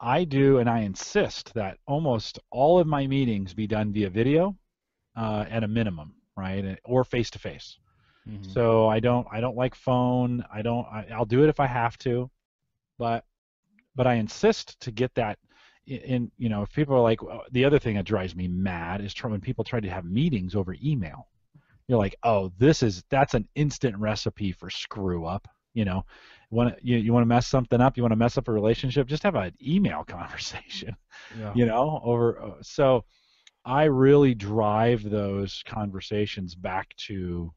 I do, and I insist that almost all of my meetings be done via video at a minimum, right? Or face to face. So I don't like phone. I'll do it if I have to, but I insist to get that in. If people are like, the other thing that drives me mad is when people try to have meetings over email. You're like, oh, that's an instant recipe for screw up. You want to mess something up, you want to mess up a relationship, just have an email conversation. So I really drive those conversations back to,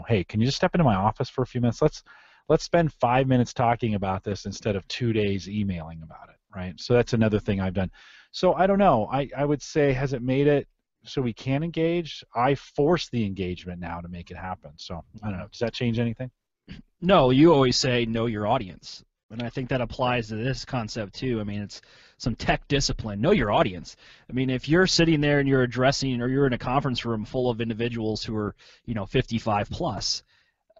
hey, can you just step into my office for a few minutes? Let's spend 5 minutes talking about this instead of 2 days emailing about it, right? So that's another thing I've done. So I don't know. I would say, has it made it so we can engage? I force the engagement now to make it happen. So I don't know. Does that change anything? No, you always say know your audience. And I think that applies to this concept too. I mean, it's some tech discipline. Know your audience. I mean, if you're sitting there and you're addressing, or you're in a conference room full of individuals who are, 55 plus,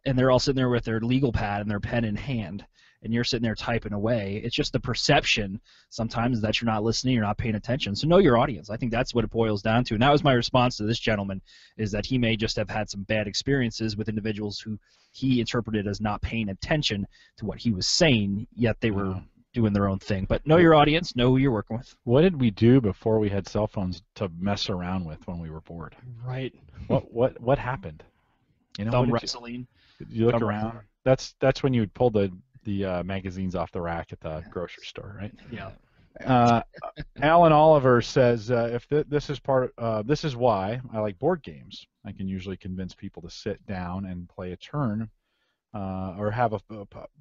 and they're all sitting there with their legal pad and their pen in hand, and you're sitting there typing away. It's just the perception sometimes that you're not listening, you're not paying attention. So know your audience. I think that's what it boils down to. And that was my response to this gentleman, is that he may just have had some bad experiences with individuals who he interpreted as not paying attention to what he was saying, yet they were doing their own thing. But know your audience, know who you're working with. What did we do before we had cell phones to mess around with when we were bored? Right. What happened? You know, Thumb wrestling. You look Thumb around. That's when you would pull the magazines off the rack at the grocery store, right? Yeah. Alan Oliver says, this is why I like board games. I can usually convince people to sit down and play a turn, or have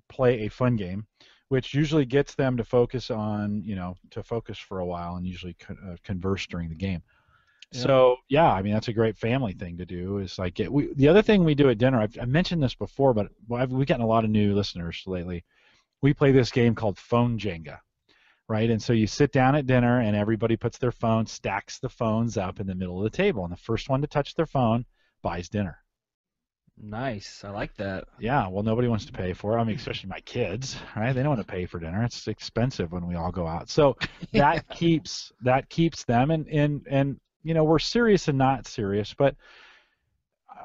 play a fun game, which usually gets them to focus for a while and usually converse during the game. Yeah. So yeah, I mean that's a great family thing to do. Is like the other thing we do at dinner. I've mentioned this before, but we've gotten a lot of new listeners lately. We play this game called Phone Jenga, right? And so you sit down at dinner and everybody puts their phone, stacks the phones up in the middle of the table, and the first one to touch their phone buys dinner. Nice. I like that. Yeah, well, nobody wants to pay for it. I mean, especially my kids, right? They don't want to pay for dinner. It's expensive when we all go out. So that keeps them, and you know, we're serious and not serious. But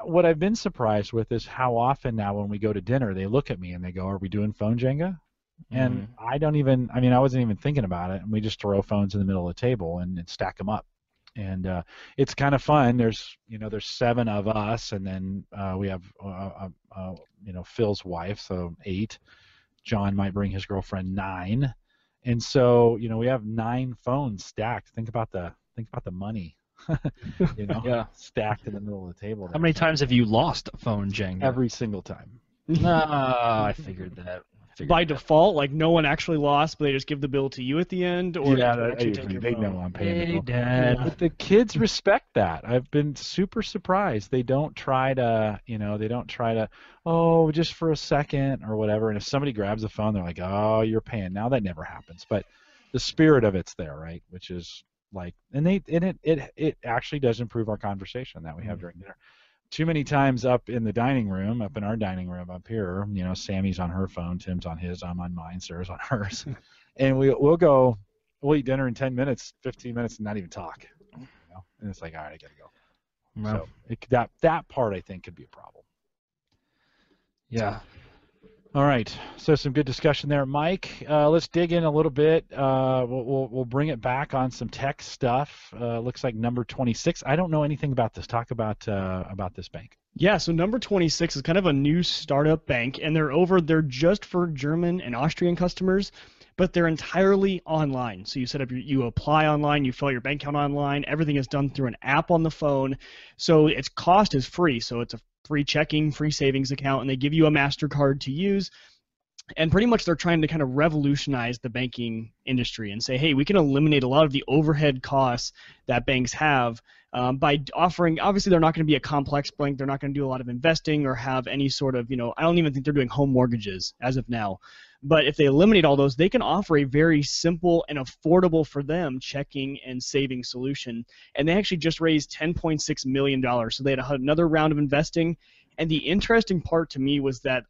what I've been surprised with is how often now when we go to dinner, they look at me and they go, "Are we doing phone Jenga?" And I wasn't even thinking about it, and we just throw phones in the middle of the table and stack them up. And it's kind of fun. There's 7 of us, and then we have Phil's wife, so 8. John might bring his girlfriend 9, and so we have 9 phones stacked. Think about the money, stacked in the middle of the table. How many times have you lost a phone Jenga? Every single time. I figured that. By default, like no one actually lost, but they just give the bill to you at the end, or they know I'm paying the bill. Dad. But the kids respect that. I've been super surprised. They don't try to, oh, just for a second or whatever. And if somebody grabs the phone, they're like, oh, you're paying. Now that never happens. But the spirit of it's there, right? Which is like, it actually does improve our conversation that we have during dinner. Too many times up in our dining room up here, Sammy's on her phone, Tim's on his, I'm on mine, Sarah's on hers, and we'll eat dinner in 10 minutes, 15 minutes, and not even talk, and it's like, all right, I gotta go. Wow. So that part I think could be a problem. Yeah. All right, so some good discussion there, Mike. Let's dig in a little bit. We'll bring it back on some tech stuff. Looks like Number26. I don't know anything about this. Talk about this bank. Yeah, so Number26 is kind of a new startup bank, and they're just for German and Austrian customers, but they're entirely online. So you apply online, you fill out your bank account online, everything is done through an app on the phone. So its cost is free, so it's a free checking, free savings account, and they give you a MasterCard to use. And pretty much they're trying to kind of revolutionize the banking industry and say, hey, we can eliminate a lot of the overhead costs that banks have by offering, obviously they're not going to be a complex bank, they're not going to do a lot of investing or have any sort of, I don't even think they're doing home mortgages as of now. But if they eliminate all those, they can offer a very simple and affordable for them checking and saving solution. And they actually just raised $10.6 million. So they had another round of investing. And the interesting part to me was that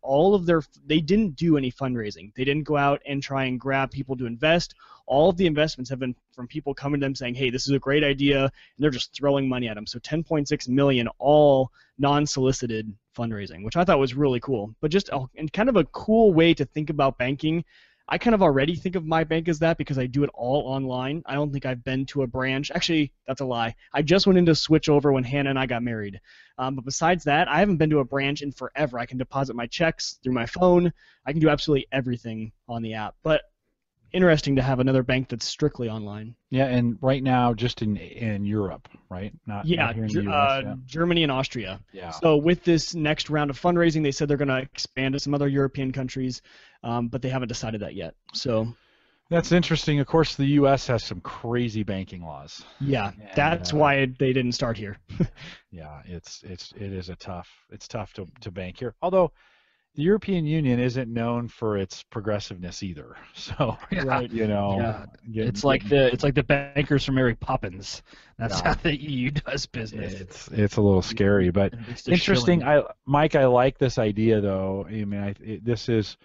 they didn't do any fundraising. They didn't go out and try and grab people to invest. All of the investments have been from people coming to them saying, hey, this is a great idea, and they're just throwing money at them. So $10.6 million, all non-solicited fundraising, which I thought was really cool. But just and kind of a cool way to think about banking. I kind of already think of my bank as that because I do it all online. I don't think I've been to a branch. Actually, that's a lie. I just went into switch over when Hannah and I got married. But besides that, I haven't been to a branch in forever. I can deposit my checks through my phone. I can do absolutely everything on the app. But interesting to have another bank that's strictly online. Yeah, and right now just in Europe, right? Not here in the US, Germany and Austria. Yeah. So with this next round of fundraising, they said they're going to expand to some other European countries, but they haven't decided that yet. So that's interesting. Of course, the U.S. has some crazy banking laws. Yeah, that's why they didn't start here. Yeah, it is tough to bank here. Although the European Union isn't known for its progressiveness either. So right, it's like the bankers from Mary Poppins. That's how the EU does business. It's a little scary, but interesting. Mike, I like this idea though. I mean, this is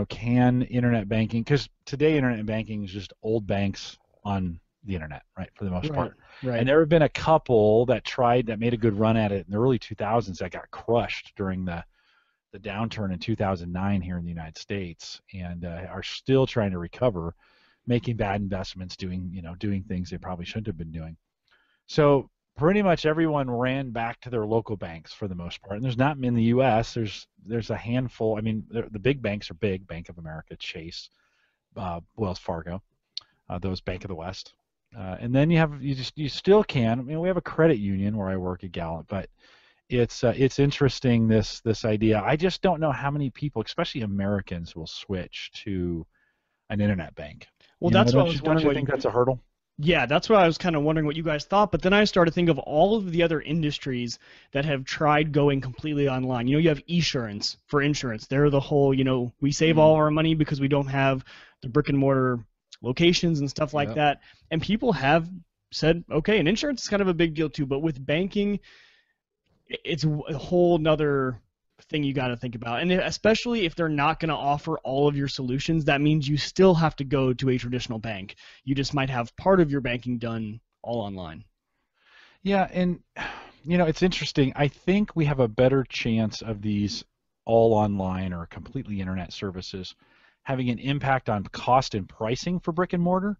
can internet banking, because today internet banking is just old banks on the internet, right, for the most part. Right. And there have been a couple that made a good run at it in the early 2000s that got crushed during the downturn in 2009 here in the United States, and are still trying to recover, making bad investments, doing things they probably shouldn't have been doing. So pretty much everyone ran back to their local banks for the most part. And there's not in the U.S. There's a handful. I mean, the big banks are big: Bank of America, Chase, Wells Fargo, those Bank of the West. And then you still can. I mean, we have a credit union where I work at Gallup, but it's interesting, this idea. I just don't know how many people, especially Americans, will switch to an internet bank. Well, that's what I was Don't wondering. you think that's a hurdle? Yeah, that's what I was kind of wondering what you guys thought. But then I started to think of all of the other industries that have tried going completely online. You have Esurance for insurance. They're the whole, we save all our money because we don't have the brick and mortar locations and stuff like that. And people have said, okay, and insurance is kind of a big deal too. But with banking, it's a whole nother thing you got to think about. And especially if they're not going to offer all of your solutions, that means you still have to go to a traditional bank. You just might have part of your banking done all online. Yeah, and it's interesting. I think we have a better chance of these all online or completely internet services having an impact on cost and pricing for brick and mortar.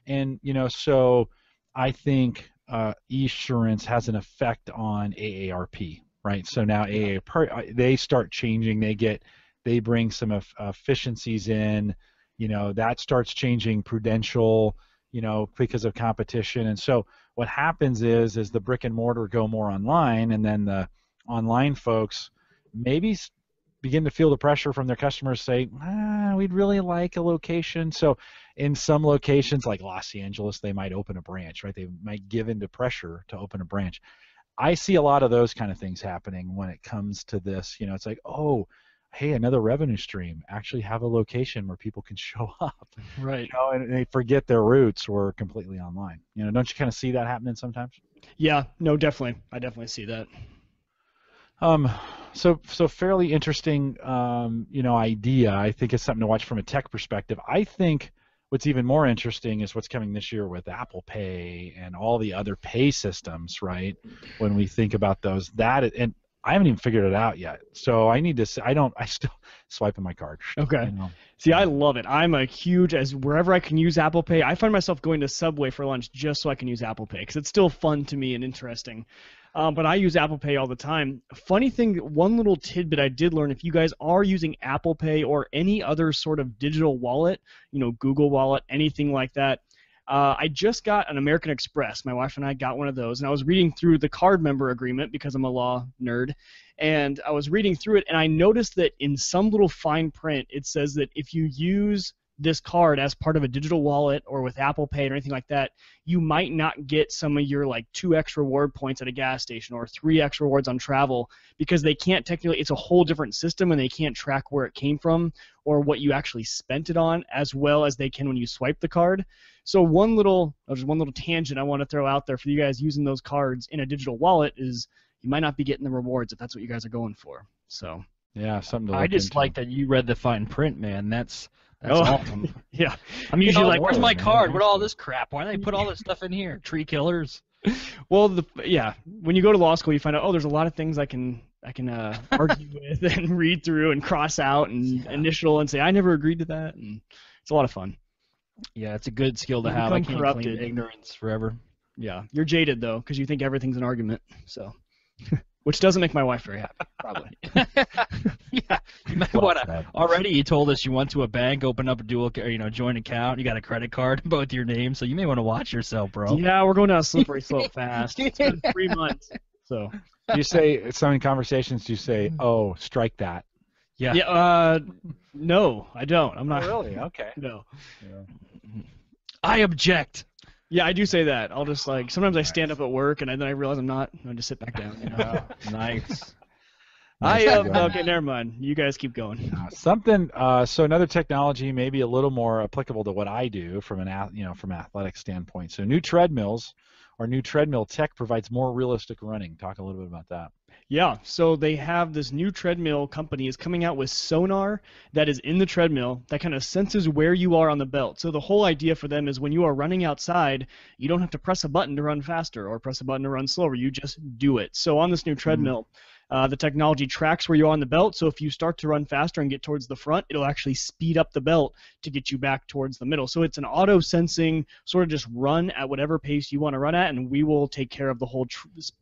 And so I think Esurance has an effect on AARP, right? So now AARP, they start changing. They bring some efficiencies in. That starts changing Prudential, because of competition. And so what happens is the brick and mortar go more online, and then the online folks maybe begin to feel the pressure from their customers, say, we'd really like a location. So in some locations like Los Angeles, they might open a branch, right? They might give into pressure to open a branch. I see a lot of those kind of things happening when it comes to this. It's like, oh, hey, another revenue stream. Actually have a location where people can show up. Right. And they forget their roots or completely online. Don't you kind of see that happening sometimes? Yeah, no, definitely. I definitely see that. So fairly interesting, idea. I think it's something to watch from a tech perspective. I think what's even more interesting is what's coming this year with Apple Pay and all the other pay systems, right? When we think about those, and I haven't even figured it out yet. So I need to. I still swiping my card. Okay. See, I love it. I'm a huge, wherever I can use Apple Pay, I find myself going to Subway for lunch just so I can use Apple Pay because it's still fun to me and interesting. But I use Apple Pay all the time. Funny thing, one little tidbit I did learn, if you guys are using Apple Pay or any other sort of digital wallet, Google Wallet, anything like that, I just got an American Express. My wife and I got one of those, and I was reading through the card member agreement because I'm a law nerd, and I was reading through it, and I noticed that in some little fine print, it says that if you use this card as part of a digital wallet or with Apple Pay or anything like that, you might not get some of your 2x reward points at a gas station or 3x rewards on travel because they can't technically, it's a whole different system and they can't track where it came from or what you actually spent it on as well as they can when you swipe the card. So just one little tangent I want to throw out there for you guys using those cards in a digital wallet is you might not be getting the rewards if that's what you guys are going for. So yeah, something to look I just into. like that you read the fine print, man. That's awesome. Yeah. I'm usually like, where's my card? What all this crap? Why do they put all this stuff in here? Tree killers. Well, when you go to law school, you find out, there's a lot of things I can argue with and read through and cross out and initial and say, I never agreed to that. And it's a lot of fun. Yeah, it's a good skill to You have. I become can't corrupted. claim ignorance forever. Yeah. You're jaded, though, because you think everything's an argument. So, which doesn't make my wife very happy, probably. Yeah, you might want to. Already, you told us you went to a bank, opened up a joint account. You got a credit card, both your names, so you may want to watch yourself, bro. Yeah, we're going down a slippery slope fast. It's been 3 months, so. You say some conversations. You say, "Oh, strike that." Yeah. Yeah. No, I don't. I'm not. Oh, really? Okay. No. Yeah. I object. Yeah, I do say that. I'll just sometimes I stand up at work and then I realize I'm not. I just sit back down. Nice. Okay, never mind. You guys keep going. So another technology, maybe a little more applicable to what I do from an athletic standpoint. So new treadmills our new treadmill tech provides more realistic running. Talk a little bit about that. Yeah, so they have this new treadmill company is coming out with Sonar that is in the treadmill that kind of senses where you are on the belt. So the whole idea for them is when you are running outside, you don't have to press a button to run faster or press a button to run slower. You just do it. So on this new treadmill, the technology tracks where you are on the belt, so if you start to run faster and get towards the front, it'll actually speed up the belt to get you back towards the middle. So it's an auto-sensing sort of just run at whatever pace you want to run at, and we will take care of the whole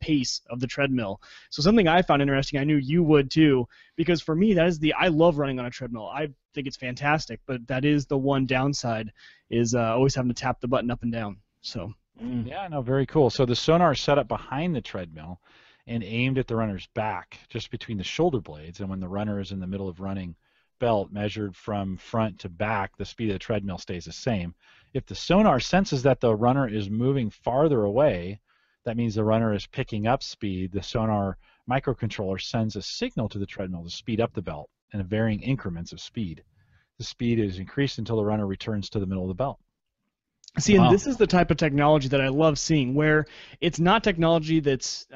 pace of the treadmill. So something I found interesting, I knew you would too, because for me, I love running on a treadmill. I think it's fantastic, but that is the one downside, is always having to tap the button up and down. So. Yeah, no, very cool. So the Sonar is set up behind the treadmill and aimed at the runner's back, just between the shoulder blades. And when the runner is in the middle of running belt, measured from front to back, the speed of the treadmill stays the same. If the Sonar senses that the runner is moving farther away, that means the runner is picking up speed. The Sonar microcontroller sends a signal to the treadmill to speed up the belt in varying increments of speed. The speed is increased until the runner returns to the middle of the belt. See, and this is the type of technology that I love seeing, where it's not technology that's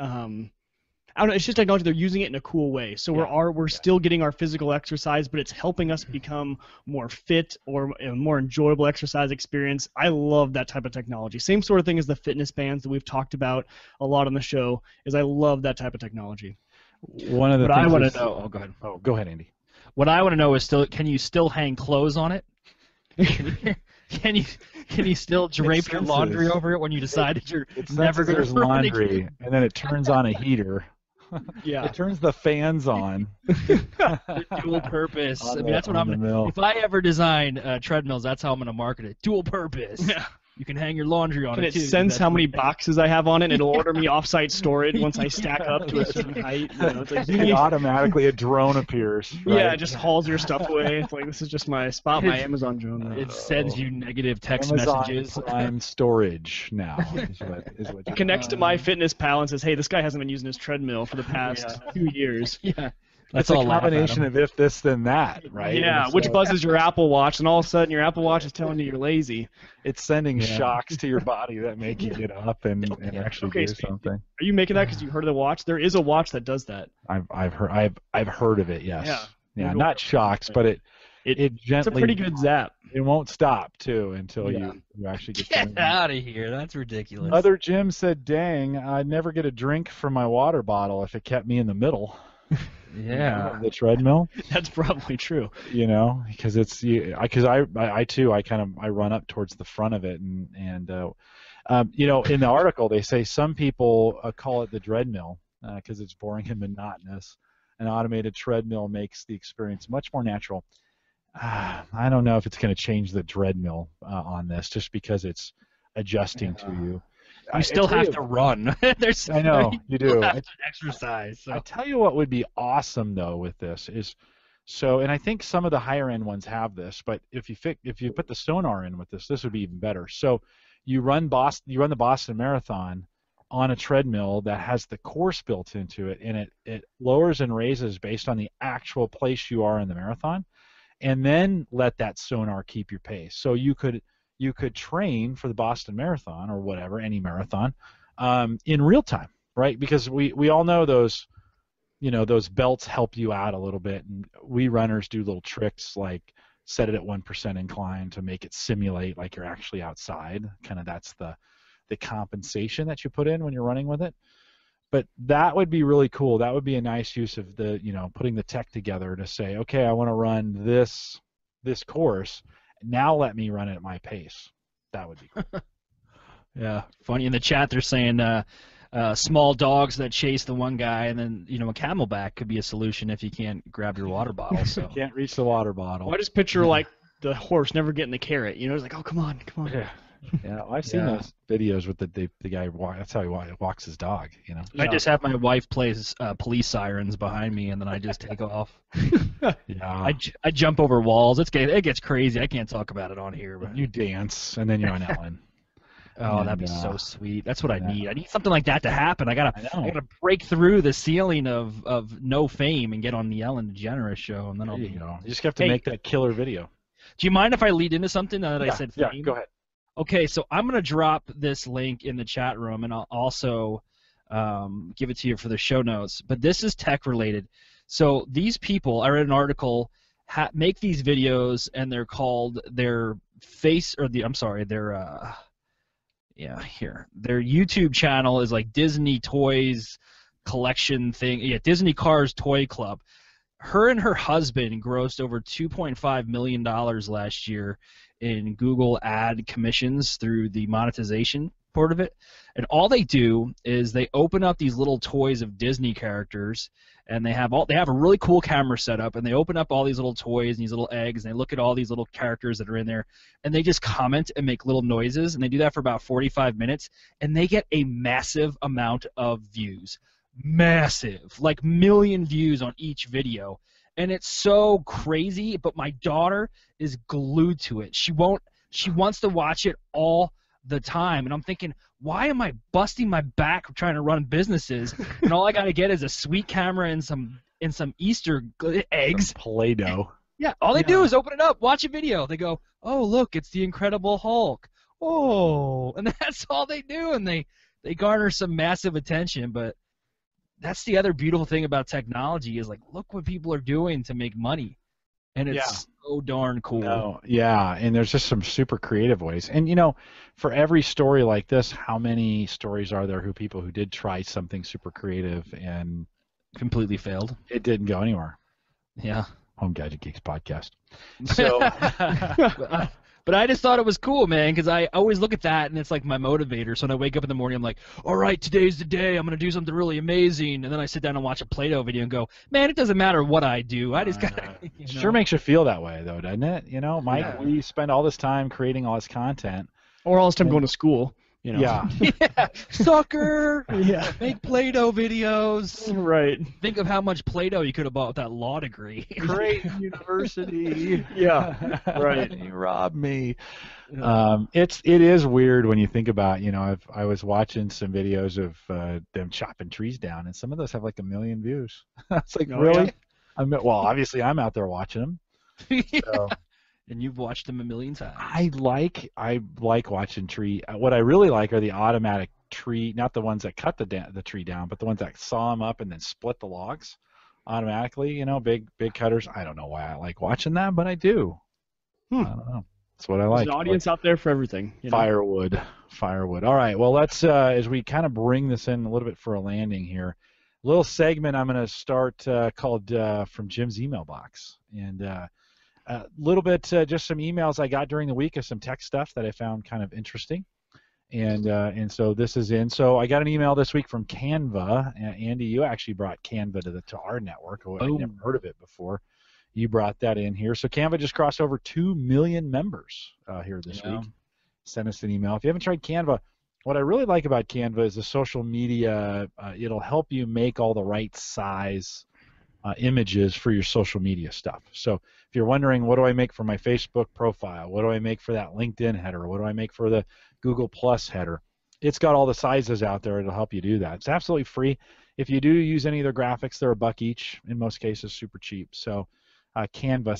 I don't know, it's just technology. They're using it in a cool way. So we're still getting our physical exercise, but it's helping us become more fit or a more enjoyable exercise experience. I love that type of technology. Same sort of thing as the fitness bands that we've talked about a lot on the show. Is I love that type of technology. One of the What things I want to know. Oh, go ahead. Oh, go ahead, Andy. What I want to know is can you still hang clothes on it? Can you still drape your laundry over it when you decide that you're never going to run laundry, and then it turns on a heater. Yeah, it turns the fans on. Dual purpose. I mean, that's what I'm gonna. If I ever design treadmills, that's how I'm gonna market it. Dual purpose. Yeah. You can hang your laundry on it too. And it sense how many boxes I have on it, and it'll order me off-site storage once I stack up to a certain height. You know, it's like automatically a drone appears. Right? Yeah, it just hauls your stuff away. It's like, this is just my Amazon drone. It sends you negative text Amazon messages. Prime storage now is what it connects to MyFitnessPal and says, hey, this guy hasn't been using his treadmill for the past 2 years. Yeah. That's a combination of if this then that, right? Yeah, which buzzes your Apple Watch, and all of a sudden your Apple Watch is telling you you're lazy. It's sending shocks to your body that make you get up and actually do something. Are you making that because you heard of the watch? There is a watch that does that. I've heard of it. Yes. Yeah. Not shocks, but it gently. It's a pretty good zap. It won't stop too until you actually get out of here. That's ridiculous. Other Jim said, "Dang, I'd never get a drink from my water bottle if it kept me in the middle." Yeah, the treadmill. That's probably true. You know, because I too I run up towards the front of it, and you know, in the article they say some people call it the treadmill because it's boring and monotonous. An automated treadmill makes the experience much more natural. I don't know if it's going to change the treadmill on this, just because it's adjusting to you. You still have to run. I know, you do. It's an exercise. So. I tell you what would be awesome though with this is, and I think some of the higher end ones have this, but if you put the Sonar in with this would be even better. So you run the Boston Marathon on a treadmill that has the course built into it, and it lowers and raises based on the actual place you are in the marathon, and then let that Sonar keep your pace. So you could train for the Boston Marathon or whatever, any marathon, in real time, right? Because we all know those belts help you out a little bit, and we runners do little tricks like set it at 1% incline to make it simulate like you're actually outside. Kind of that's the compensation that you put in when you're running with it. But that would be really cool. That would be a nice use of putting the tech together to say, okay, I want to run this course. Now let me run it at my pace. That would be cool. Yeah, funny. In the chat, they're saying small dogs that chase the one guy, and then a camelback could be a solution if you can't grab your water bottle. So can't reach the water bottle. I just picture like the horse never getting the carrot. It's like, oh, come on. Yeah. Yeah, I've seen those videos with the guy. That's how he walks his dog. I just have my wife plays police sirens behind me, and then I just take off. Yeah. I jump over walls. It gets crazy. I can't talk about it on here. But you dance, and then you're on Ellen. Oh, that'd be so sweet. That's what I need. I need something like that to happen. I gotta break through the ceiling of no fame and get on the Ellen DeGeneres show, and then You just have to make that killer video. Do you mind if I lead into something now that I said fame? Yeah, go ahead. Okay, so I'm going to drop this link in the chat room, and I'll also give it to you for the show notes. But this is tech related. So these people, I read an article, make these videos, and they're called their their YouTube channel is like Disney Toys collection thing. Yeah, Disney Cars Toy Club. Her and her husband grossed over $2.5 million last year in Google ad commissions through the monetization part of it. And all they do is they open up these little toys of Disney characters, and they have a really cool camera setup, and they open up all these little toys and these little eggs, and they look at all these little characters that are in there, and they just comment and make little noises, and they do that for about 45 minutes, and they get a massive amount of views. Massive, like million views on each video. And it's so crazy, but my daughter is glued to it. She wants to watch it all the time. And I'm thinking, why am I busting my back trying to run businesses and all I got to get is a sweet camera and some Easter eggs? Some Play-Doh. Yeah, all they do is open it up, watch a video. They go, "Oh, look, it's the Incredible Hulk." Oh, and that's all they do, and they garner some massive attention, but that's the other beautiful thing about technology is, like, look what people are doing to make money, and it's so darn cool. No, yeah, and there's just some super creative ways. And, you know, for every story like this, how many stories are there people who did try something super creative and completely failed? It didn't go anywhere. Yeah. Home Gadget Geeks podcast. So, but I just thought it was cool, man, because I always look at that, and it's like my motivator. So when I wake up in the morning, I'm like, all right, today's the day. I'm going to do something really amazing. And then I sit down and watch a Play-Doh video and go, man, it doesn't matter what I do. I just got to, Sure makes you feel that way, though, doesn't it? You know, Mike, we spend all this time creating all this content. Or all this time going to school. You know. Yeah. Sucker. Yeah. Make Play-Doh videos. Right. Think of how much Play-Doh you could have bought with that law degree. Great university. Yeah. Right. You robbed me. It is weird when you think about, you know, I was watching some videos of them chopping trees down, and some of those have like 1 million views. It's like, really? Yeah. Well, obviously I'm out there watching them. So. And you've watched them 1 million times. I like watching tree. What I really like are the automatic tree, not the ones that cut the tree down, but the ones that saw them up and then split the logs automatically. You know, big cutters. I don't know why I like watching that, but I do. I don't know. That's what I like. There's an audience out there for everything. You know? Firewood. All right. Well, let's as we kind of bring this in a little bit for a landing here. A little segment I'm going to start called From Jim's Email Box, and a little bit, just some emails I got during the week of some tech stuff that I found kind of interesting, and so this is in. So I got an email this week from Canva. Andy, you actually brought Canva to our network. I never heard of it before. You brought that in here. So Canva just crossed over 2 million members here this week. Send us an email if you haven't tried Canva. What I really like about Canva is the social media. It'll help you make all the right size images for your social media stuff. So if you're wondering, what do I make for my Facebook profile? What do I make for that LinkedIn header? What do I make for the Google Plus header? It's got all the sizes out there. It'll help you do that. It's absolutely free. If you do use any of their graphics, they're $1 each. In most cases, super cheap. So Canva,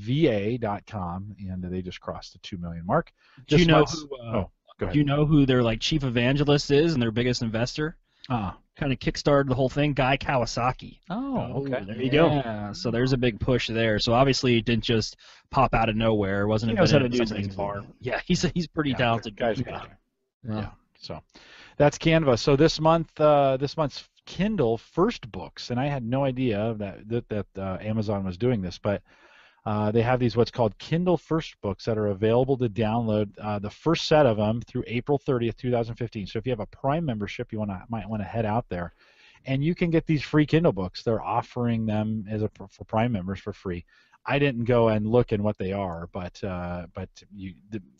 Canva.com, and they just crossed the 2 million mark. Do you know go ahead. Do you know who their chief evangelist is and their biggest investor? Kind of kickstarted the whole thing, Guy Kawasaki. Oh, okay. There you go. Yeah, so there's a big push there. So obviously it didn't just pop out of nowhere. It wasn't. He knows how to do somebody's things. farm. Yeah, he's pretty talented. Guy's good. Yeah. So that's Canva. So this month's Kindle First Books, and I had no idea that Amazon was doing this, but they have these what's called Kindle First Books that are available to download. The first set of them through April 30th, 2015. So if you have a Prime membership, you might want to head out there, and you can get these free Kindle books. They're offering them for Prime members for free. I didn't go and look in what they are, but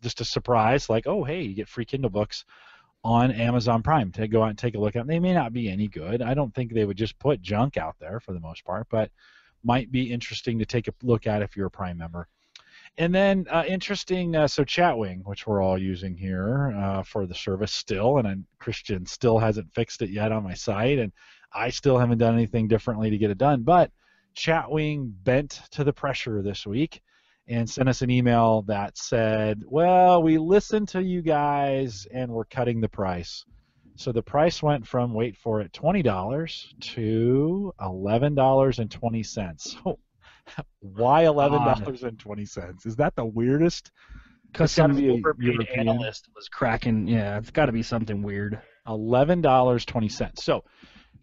just a surprise, like, oh hey, you get free Kindle books on Amazon Prime. To go out and take a look at them. They may not be any good. I don't think they would just put junk out there for the most part, but might be interesting to take a look at if you're a Prime member. And then interesting, so Chatwing, which we're all using here for the service still, and Christian still hasn't fixed it yet on my site, and I still haven't done anything differently to get it done, but Chatwing bent to the pressure this week, and sent us an email that said, well, we listened to you guys and we're cutting the price. So the price went from, wait for it, $20 to $11.20. Why $11.20? Is that the weirdest? Because It's gotta some be a overpaid European. analyst was cracking. Yeah, it's got to be something weird. $11.20. So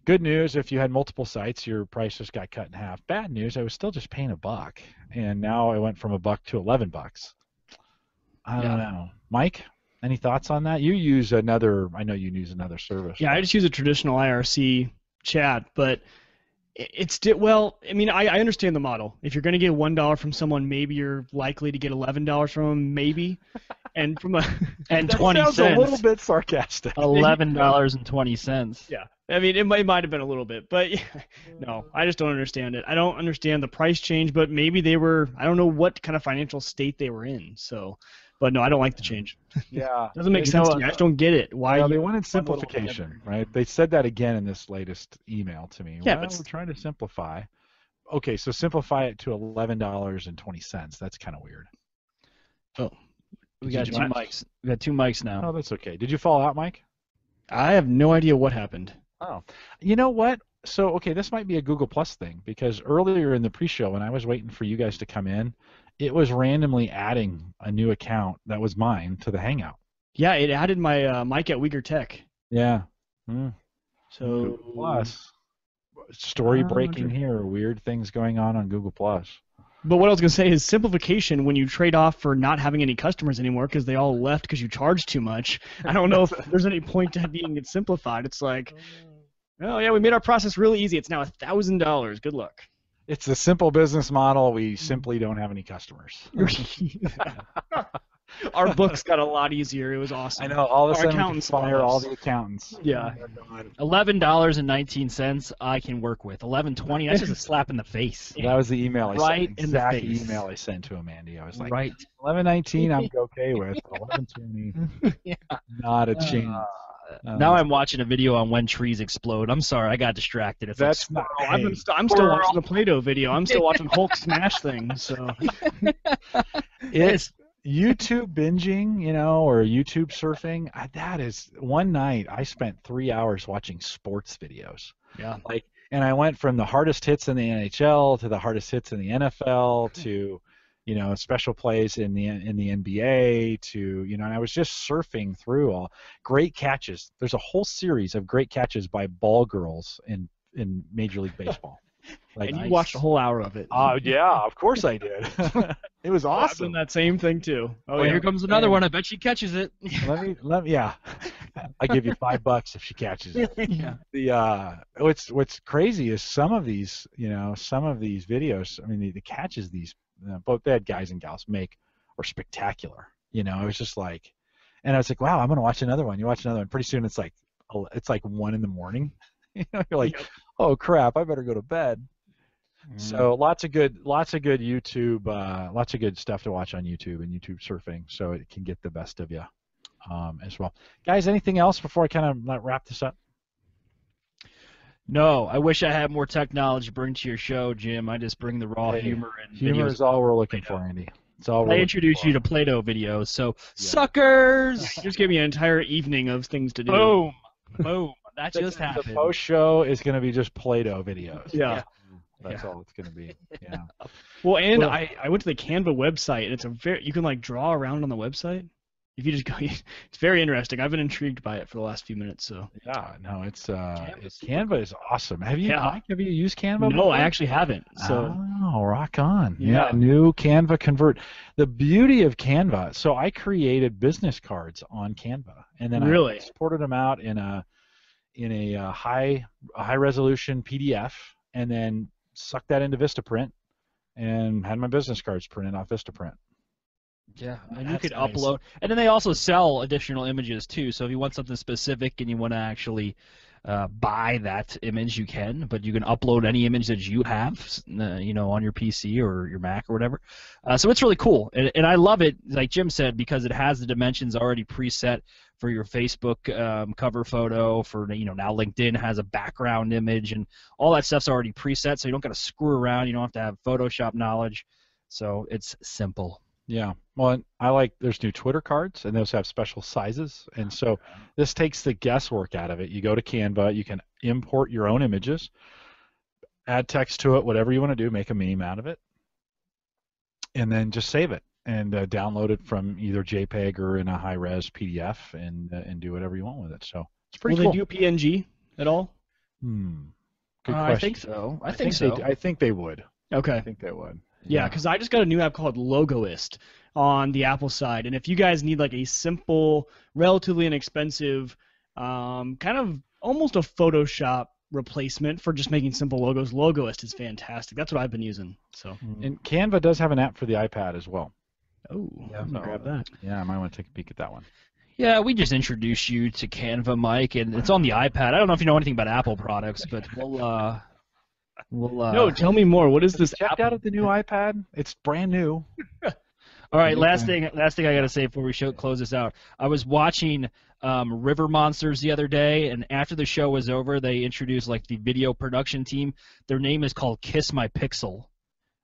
good news, if you had multiple sites, your price just got cut in half. Bad news, I was still just paying $1, and now I went from $1 to $11. I don't know. Mike, any thoughts on that? You use another, I know you use another service. Yeah, I just use a traditional IRC chat, but it's well, I mean, I understand the model. If you're going to get $1 from someone, maybe you're likely to get $11 from them, maybe. And from a and that 20 sounds cents. a little bit sarcastic. $11.20. Yeah, I mean, it might have been a little bit, but yeah, no, I just don't understand it. I don't understand the price change, but maybe they were, I don't know what kind of financial state they were in. So, but no, I don't like the change. Yeah. Doesn't make sense to me. I just don't get it. Why? Well, they wanted simplification, right? They said that again in this latest email to me. Yeah, well, we're trying to simplify. Okay, so simplify it to $11.20. That's kind of weird. Oh, We got 2 mics. We got 2 mics now. Oh, that's okay. Did you fall out, Mike? I have no idea what happened. Oh, you know what? So, okay, this might be a Google Plus thing because earlier in the pre-show when I was waiting for you guys to come in, it was randomly adding a new account that was mine to the Hangout. Yeah, it added my mic at Uyghur Tech. Yeah. So Google Plus. Story breaking here. Weird things going on Google Plus. But what I was going to say is simplification when you trade off for not having any customers anymore because they all left because you charge too much. I don't know if there's any point to being it simplified. It's like, oh, yeah, we made our process really easy. It's now $1,000. Good luck. It's a simple business model. We simply don't have any customers. Our books got a lot easier. It was awesome. I know. All of a Our sudden, we can accountants fire love all us. the accountants. Yeah. $11.19 I can work with. $11.20, that's just a slap in the face. That was the email I Right sent. in the Exact face. email I sent to him, Andy. I was like, Right. $11.19 I'm okay with. $11.20, Yeah. not a change. Now I'm watching a video on when trees explode. I'm sorry, I got distracted. It's That's like, not. I'm still watching the Play-Doh video. I'm still watching Hulk smash things. So It's YouTube binging, or YouTube surfing. That is one night I spent 3 hours watching sports videos. yeah. And I went from the hardest hits in the NHL to the hardest hits in the NFL to, special plays in the NBA to, and I was just surfing through all great catches. There's a whole series of great catches by ball girls in Major League Baseball. And you watched a whole hour of it. Yeah, of course I did. It was I've awesome. done that same thing too. oh, here comes another one. I bet she catches it. Let me, yeah. I give you $5 if she catches it. Yeah. What's crazy is some of these videos. I mean, the catches these both bad guys and gals make are spectacular. It was just like, and I was like, wow, I'm gonna watch another one. You watch another one. Pretty soon it's like 1 a.m. You're like, oh crap, I better go to bed. So lots of good YouTube, lots of good stuff to watch on YouTube and YouTube surfing, so it can get the best of you as well. Guys, anything else before I kind of wrap this up? No, I wish I had more technology to bring to your show, Jim. I just bring the raw humor and humor videos. is all we're looking for, Andy. It's all. I introduced you to Play-Doh videos, so suckers! Just give me an entire evening of things to do. Boom, boom. That just happened. The post show is going to be just Play-Doh videos. Yeah. That's all it's going to be. Yeah. Well, and I went to the Canva website, and it's you can draw around on the website. If you just go, it's very interesting. I've been intrigued by it for the last few minutes. So. Yeah. No, Canva is awesome. Have you, Yeah. Mike? Have you used Canva? No, before? I actually haven't. So. Oh, rock on. Yeah. New Canva Convert. The beauty of Canva. So I created business cards on Canva, and then I exported them out in a high resolution PDF, and then sucked that into Vistaprint, and had my business cards printed off Vistaprint. Yeah, and you could upload, and then they also sell additional images too. So if you want something specific and you want to actually buy that image, you can. But you can upload any image that you have, on your PC or your Mac or whatever. So it's really cool, and I love it, like Jim said, because it has the dimensions already preset for your Facebook cover photo. For now LinkedIn has a background image, and all that stuff's already preset, so you don't got to screw around. You don't have to have Photoshop knowledge. So it's simple. Yeah. Well, and I like there's new Twitter cards, and those have special sizes, and so this takes the guesswork out of it. You go to Canva, you can import your own images, add text to it, whatever you want to do, make a meme out of it, and then just save it and download it from either JPEG or in a high-res PDF, and do whatever you want with it. So it's pretty Will cool. they do PNG at all? Good question. I think so. I think so. I think they would. Okay. I think they would. Yeah, because I just got a new app called Logoist on the Apple side, and if you guys need like a simple, relatively inexpensive, kind of almost a Photoshop replacement for just making simple logos, Logoist is fantastic. That's what I've been using. So. And Canva does have an app for the iPad as well. Oh, Yeah, I'm gonna grab that. Yeah, I might want to take a peek at that one. Yeah, we just introduced you to Canva, Mike, and it's on the iPad. I don't know if you know anything about Apple products, but we'll No, tell me more. What is this Checked app? out the new iPad? It's brand new. All right, last thing I gotta say before we close this out. I was watching River Monsters the other day, and after the show was over, they introduced like the video production team. Their name is called Kiss My Pixel,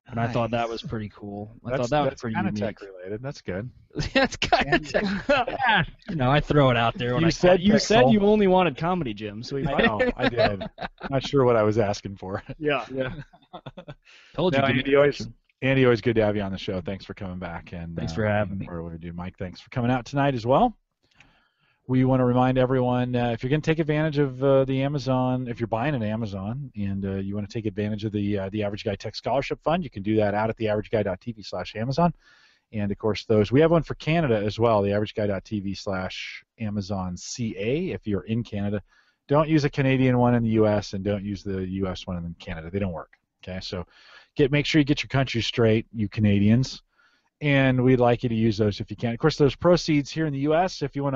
and I thought that was pretty cool. I thought that was pretty kind of unique. tech related. That's good. That's kind of tech. Yeah, I throw it out there when You said You said Pixel. you only wanted comedy, Jim. So I know, I did. Not sure what I was asking for. yeah. told you. No, give me Andy, always good to have you on the show. Thanks for coming back. And Thanks for having me. What do we do, Mike? Thanks for coming out tonight as well. We want to remind everyone if you're going to take advantage of the Amazon, if you're buying an Amazon and you want to take advantage of the Average Guy Tech Scholarship Fund, you can do that out at theaverageguy.tv/Amazon. And of course, we have one for Canada as well, theaverageguy.tv/AmazonCA. If you're in Canada, don't use a Canadian one in the U.S. and don't use the U.S. one in Canada. They don't work. Okay, so make sure you get your country straight, you Canadians, and we'd like you to use those if you can. Of course, those proceeds here in the U.S. If you're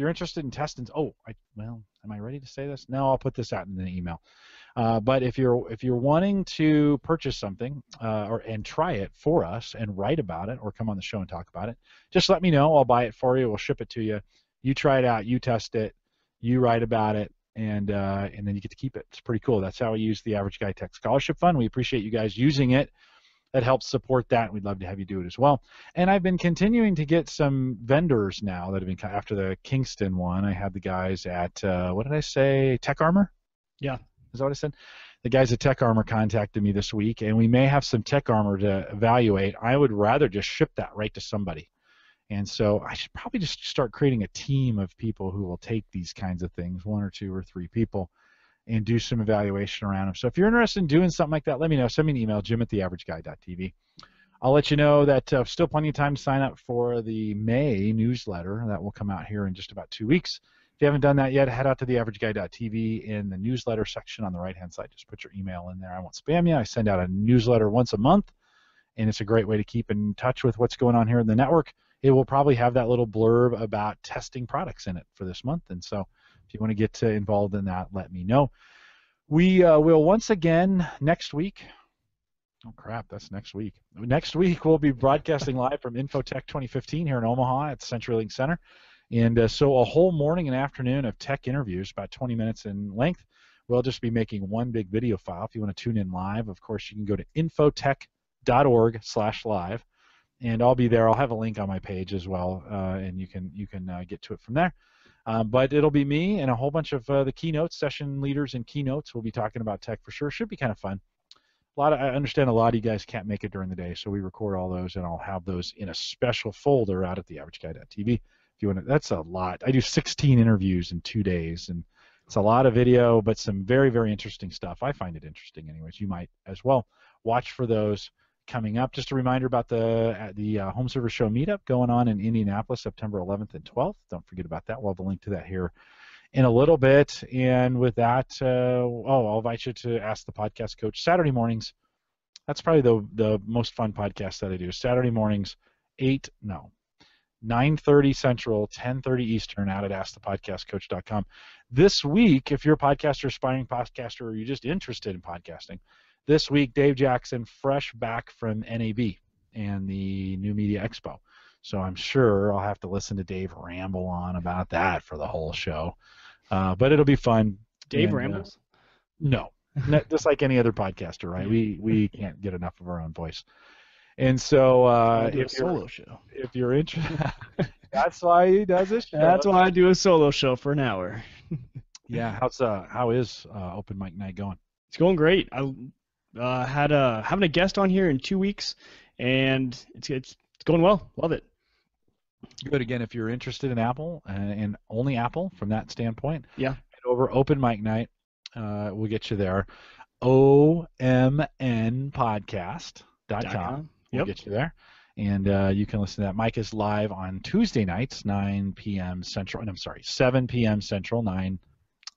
interested in testing, am I ready to say this? No, I'll put this out in the email. But if you're wanting to purchase something and try it for us and write about it or come on the show and talk about it, just let me know. I'll buy it for you. We'll ship it to you. You try it out. You test it. You write about it. And then you get to keep it. It's pretty cool. That's how we use the Average Guy Tech Scholarship Fund. We appreciate you guys using it. That helps support that, and we'd love to have you do it as well. And I've been continuing to get some vendors now that have been after the Kingston one. I had the guys at what did I say? Tech Armor? Yeah. Is that what I said? The guys at Tech Armor contacted me this week, and we may have some Tech Armor to evaluate. I would rather just ship that right to somebody. And so I should probably just start creating a team of people who will take these kinds of things, 1 or 2 or 3 people, and do some evaluation around them. So if you're interested in doing something like that, let me know. Send me an email, jim@theaverageguy.tv. I'll let you know that still plenty of time to sign up for the May newsletter that will come out here in just about 2 weeks. If you haven't done that yet, head out to theaverageguy.tv in the newsletter section on the right-hand side. Just put your email in there. I won't spam you. I send out a newsletter once a month, and it's a great way to keep in touch with what's going on here in the network. It will probably have that little blurb about testing products in it for this month, and so if you want to get involved in that, let me know. We will once again next week. Oh crap, that's next week. Next week we'll be broadcasting live from Infotech 2015 here in Omaha at the CenturyLink Center, and so a whole morning and afternoon of tech interviews, about 20 minutes in length. We'll just be making one big video file. If you want to tune in live, of course, you can go to infotech.org/live. And I'll be there. I'll have a link on my page as well, and you can get to it from there. But it'll be me and a whole bunch of the keynotes, session leaders and keynotes. We'll be talking about tech for sure. Should be kind of fun. I understand a lot of you guys can't make it during the day, so we record all those, and I'll have those in a special folder out at theaverageguy.tv. If you want to, that's a lot. I do 16 interviews in 2 days, and it's a lot of video, but some very, very interesting stuff. I find it interesting, anyways. You might as well. Watch for those coming up. Just a reminder about the Home Server Show meetup going on in Indianapolis, September 11th and 12th. Don't forget about that. We'll have a link to that here in a little bit. And with that, I'll invite you to Ask the Podcast Coach Saturday mornings. That's probably the most fun podcast that I do. Saturday mornings, 9:30 Central, 10:30 Eastern, out at AskThePodcastCoach.com. This week, if you're a podcaster, aspiring podcaster, or you're just interested in podcasting, this week, Dave Jackson, fresh back from NAB and the New Media Expo. So I'm sure I'll have to listen to Dave ramble on about that for the whole show. But it'll be fun. Dave rambles? No. Just like any other podcaster, right? We can't get enough of our own voice. And so solo show. If you're interested, that's why he does this show. That's why I do a solo show for an hour. Yeah, how is open mic night going? It's going great. I having a guest on here in 2 weeks, and it's going well. Love it. Good. Again, if you're interested in Apple and only Apple from that standpoint, yeah, head over open mic night. We'll get you there. omnpodcast.com. We'll get you there. And you can listen to that. Mike is live on Tuesday nights, 9 p.m. Central. And I'm sorry, 7 p.m. Central, 9.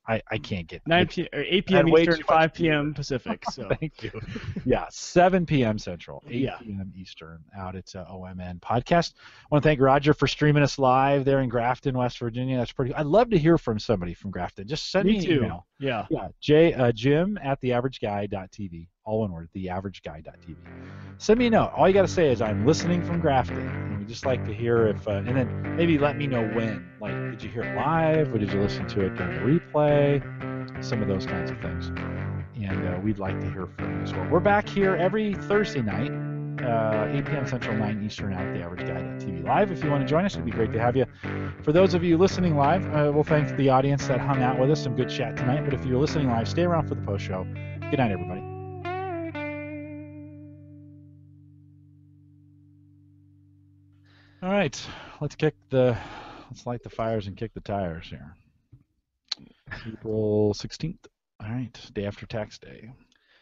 I can't get 9 p.m. or 8 p.m. Eastern, 5 p.m. Pacific. So. Thank you. Yeah, 7 p.m. Central, 8 yeah. p.m. Eastern, out at OMN Podcast. I want to thank Roger for streaming us live there in Grafton, West Virginia. That's pretty. I'd love to hear from somebody from Grafton. Just send me an email. Yeah. Yeah. Jim at theaverageguy.tv. All one word, theaverageguy.tv. Send me a note. All you got to say is I'm listening from Grafton. And we just like to hear if, and then maybe let me know when. Like, did you hear it live or did you listen to it during the replay? Some of those kinds of things. And we'd like to hear from you as well. We're back here every Thursday night, 8 p.m. Central, 9 Eastern, out at theaverageguy.tv live. If you want to join us, it'd be great to have you. For those of you listening live, we'll thank the audience that hung out with us. Some good chat tonight. But if you're listening live, stay around for the post show. Good night, everybody. All right, let's light the fires and kick the tires here. April 16th. All right, day after tax day.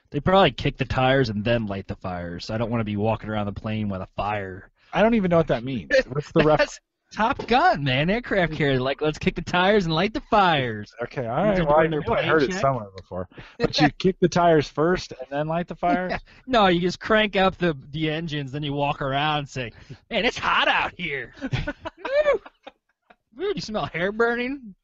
They probably kick the tires and then light the fires. I don't want to be walking around the plane with a fire. I don't even know what that means. What's the reference? Top Gun, man, aircraft carrier. Like, let's kick the tires and light the fires. Okay, all right. Well, I knew I heard it somewhere before. But you kick the tires first and then light the fires? Yeah. No, you just crank up the engines, then you walk around and say, man, it's hot out here. Woo, you smell hair burning?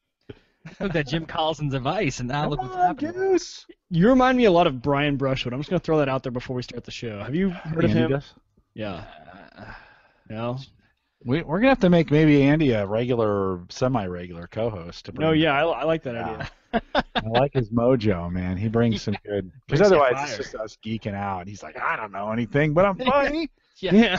Look at that Jim Collison's advice, and now look what's happening. Goose. You remind me a lot of Brian Brushwood. I'm just going to throw that out there before we start the show. Have you heard of him? Does? Yeah. No? We're going to have to make maybe Andy a regular, semi-regular co-host. No, yeah, I like that idea. I like his mojo, man. He brings some good. Because otherwise, it's just us geeking out. He's like, I don't know anything, but I'm funny. Yeah.